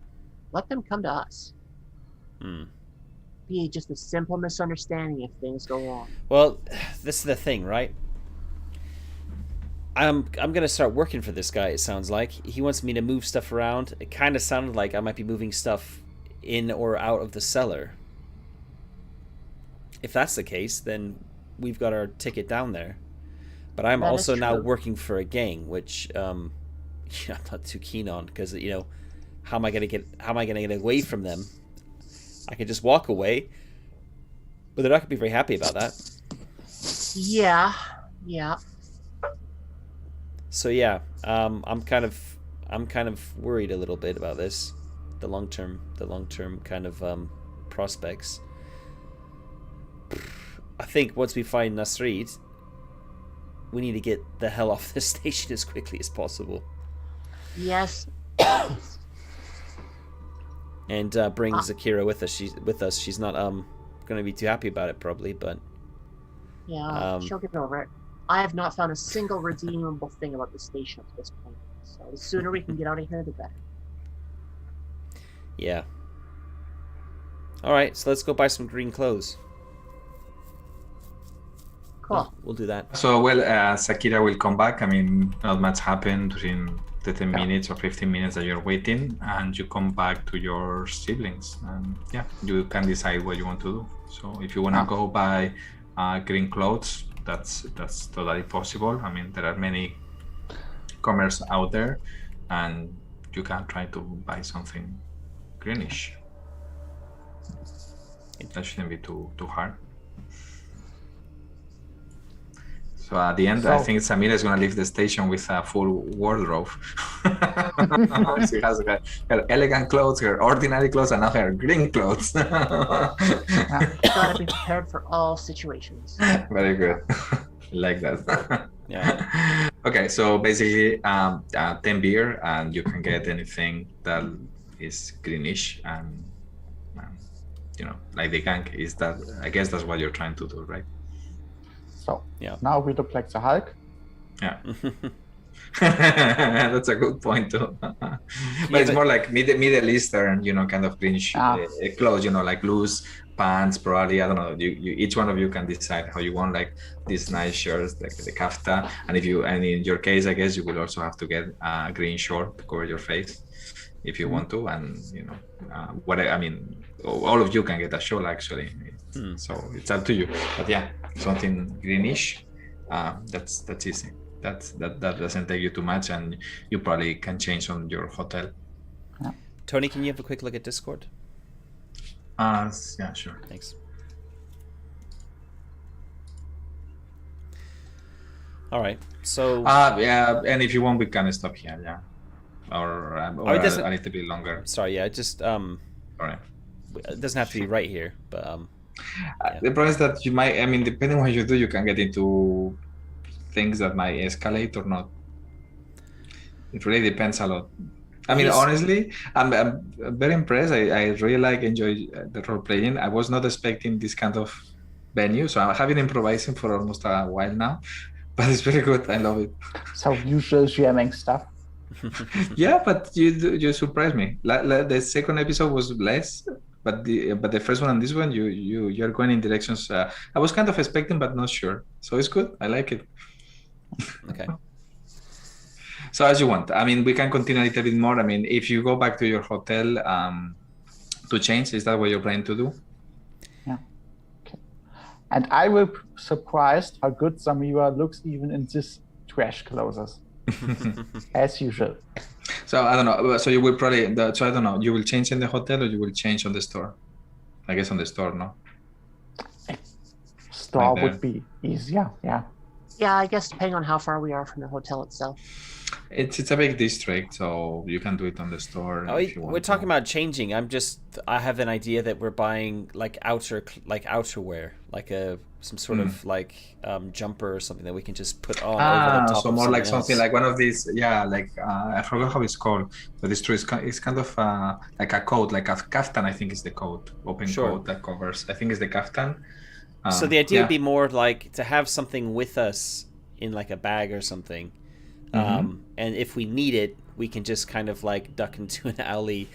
let them come to us. Be just a simple misunderstanding if things go wrong. Well, this is the thing, right? I'm gonna start working for this guy. It sounds like he wants me to move stuff around. It kind of sounded like I might be moving stuff in or out of the cellar. if that's the case, then we've got our ticket down there. But I'm That also is now true. working for a gang, which I'm not too keen on, because how am I gonna get away from them? I can just walk away, but they're not gonna be very happy about that. Yeah. So yeah, I'm kind of worried a little bit about this, the long term kind of prospects. I think once we find Nasrid, we need to get the hell off this station as quickly as possible, Yes. and bring Zakira with us. She's not going to be too happy about it probably, but Yeah. She'll get over it. I have not found a single redeemable thing about the station at this point. So the sooner we can get out of here, the better. yeah. All right, so let's go buy some green clothes. Cool. We'll do that. So, Sakira will come back. I mean, not much happened during the 10 minutes or 15 minutes that you're waiting, and you come back to your siblings. And yeah, you can decide what you want to do. So, if you want to go buy green clothes, that's totally possible. I mean, there are many commerce out there, and you can try to buy something greenish. That shouldn't be too hard. So at the end, I think Samira is going to leave the station with a full wardrobe. She has her elegant clothes, her ordinary clothes, and now her green clothes. Gotta be prepared for all situations. Very good. Like that. Yeah. Okay, so basically 10 beer, and you can get anything that is greenish, and like the gang is that. I guess that's what you're trying to do, right? So Yeah. now we look like the Hulk. Yeah. That's a good point too. But it's more like Middle Eastern, kind of greenish clothes, like loose pants, probably. I don't know. You each one of you can decide how you want, like these nice shirts, like the kafta. And in your case, I guess you will also have to get a green short to cover your face if you want to. And all of you can get a shawl actually. So it's up to you. But yeah, something greenish. That's easy. That doesn't take you too much, and you probably can change on your hotel. Tony, can you have a quick look at Discord? Yeah, sure. Thanks. All right. So. Yeah, and if you want, we can stop here. Yeah. Or a little bit longer. Sorry. Yeah. Just. All right. It doesn't have to be right here, but. Yeah. The problem is that you might. I mean, depending on what you do, you can get into things that might escalate or not. It really depends a lot. I mean, honestly, I'm very impressed. I really enjoy the role playing. I was not expecting this kind of venue, so I have been improvising for almost a while now, but it's very good. I love it. So usual GMing stuff. Yeah, but you surprised me. The second episode was less, but the first one and this one, you're going in directions I was kind of expecting, but not sure. So it's good. I like it. Okay. So as you want. I mean, we can continue a little bit more. I mean, if you go back to your hotel to change, is that what you're planning to do? Yeah. Okay. And I will be surprised how good Samira looks even in this trash clothes. As usual. So I don't know. So you will probably. So I don't know. You will change in the hotel, or you will change on the store? I guess on the store, no. Store would be easier. Yeah. Yeah, I guess depending on how far we are from the hotel itself. It's a big district, so you can do it on the store. If you want we're talking about changing. I have an idea that we're buying outerwear, like some sort of jumper or something that we can just put on over the top. So more like something like one of these, I forgot how it's called, but it's true. It's kind of like a coat, like a kaftan. I think is the coat, open coat that covers. I think it's the kaftan. So the idea would be more like to have something with us in like a bag or something. And if we need it, we can just kind of like duck into an alley,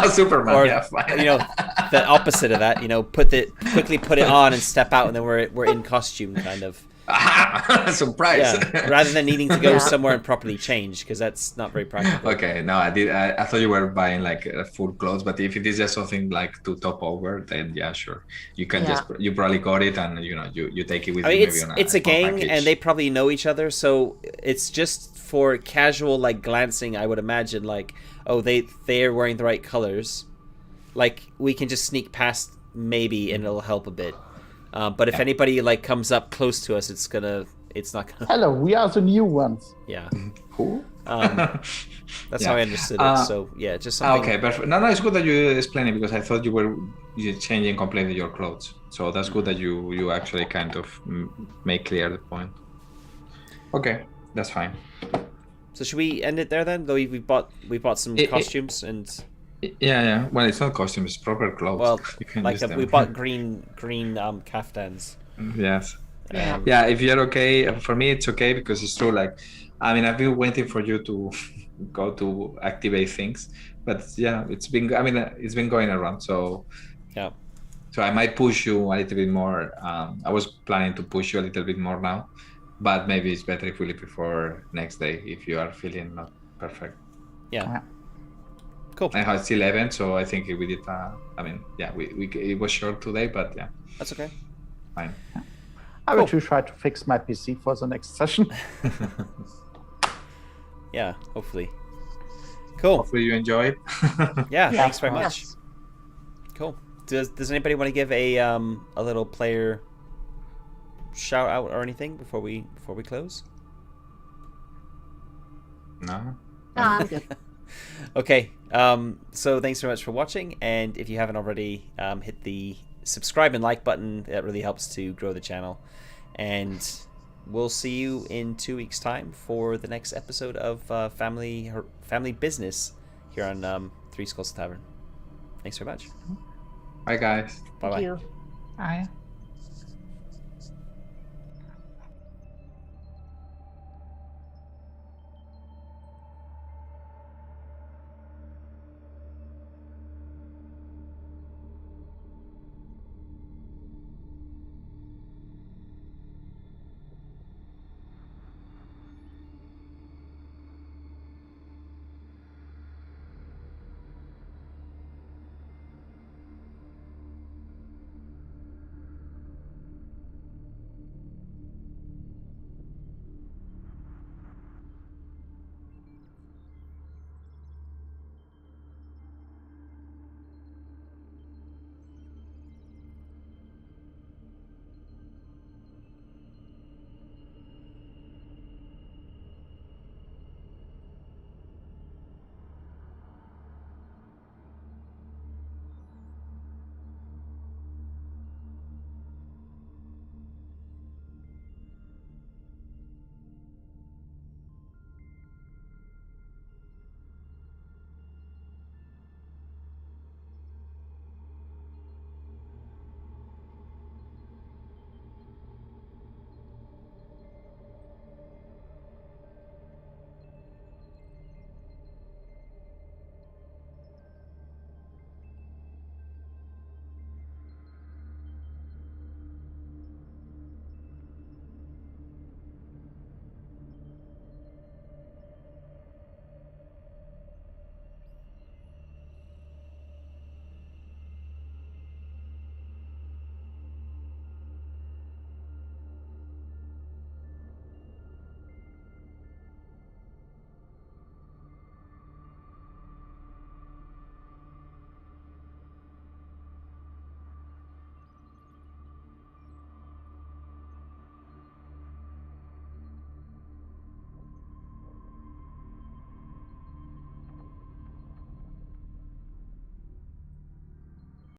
Superman, or the opposite of that. You know, quickly put it on and step out, and then we're in costume, kind of. Surprise! Yeah, rather than needing to go somewhere and properly change, because that's not very practical. Okay, no, I thought you were buying like full clothes, but if it is just something like to top over, then yeah, sure, you can you probably got it, and you take it with you. It's a gang, and they probably know each other, so it's just for casual like glancing. I would imagine like, oh, they're wearing the right colors, like we can just sneak past maybe, and it'll help a bit. But if anybody like comes up close to us, it's not gonna. Hello, we are the new ones. Yeah. Who? That's how I understood it. So yeah, just something. Okay, perfect. No, it's good that you explained it, because I thought you were changing completely your clothes. So that's good that you actually kind of make clear the point. Okay, that's fine. So should we end it there then? Though we bought some costumes and. Yeah. Well, it's not costumes; it's proper clothes. Well, you can like use them. we bought green kaftans. Yes. Yeah. If you're okay, for me it's okay, because it's true. Like, I mean, I've been waiting for you to go to activate things, but yeah, it's been going around. So yeah. So I might push you a little bit more. I was planning to push you a little bit more now, but maybe it's better if we leave before next day if you are feeling not perfect. Yeah. Cool. I have it's 11, so I think we did. We it was short today, but yeah. That's okay. Fine. I will try to fix my PC for the next session. Yeah, hopefully. Cool. Hopefully you enjoy it. Yeah, thanks very much. Yes. Cool. Does anybody want to give a little player shout out or anything before we close? No. No, I'm good. Okay. So thanks very much for watching, and if you haven't already, hit the subscribe and like button. That really helps to grow the channel. And we'll see you in 2 weeks' time for the next episode of Family Business here on Three Skulls Tavern. Thanks very much. Bye, guys. Bye bye. Thank you. Bye.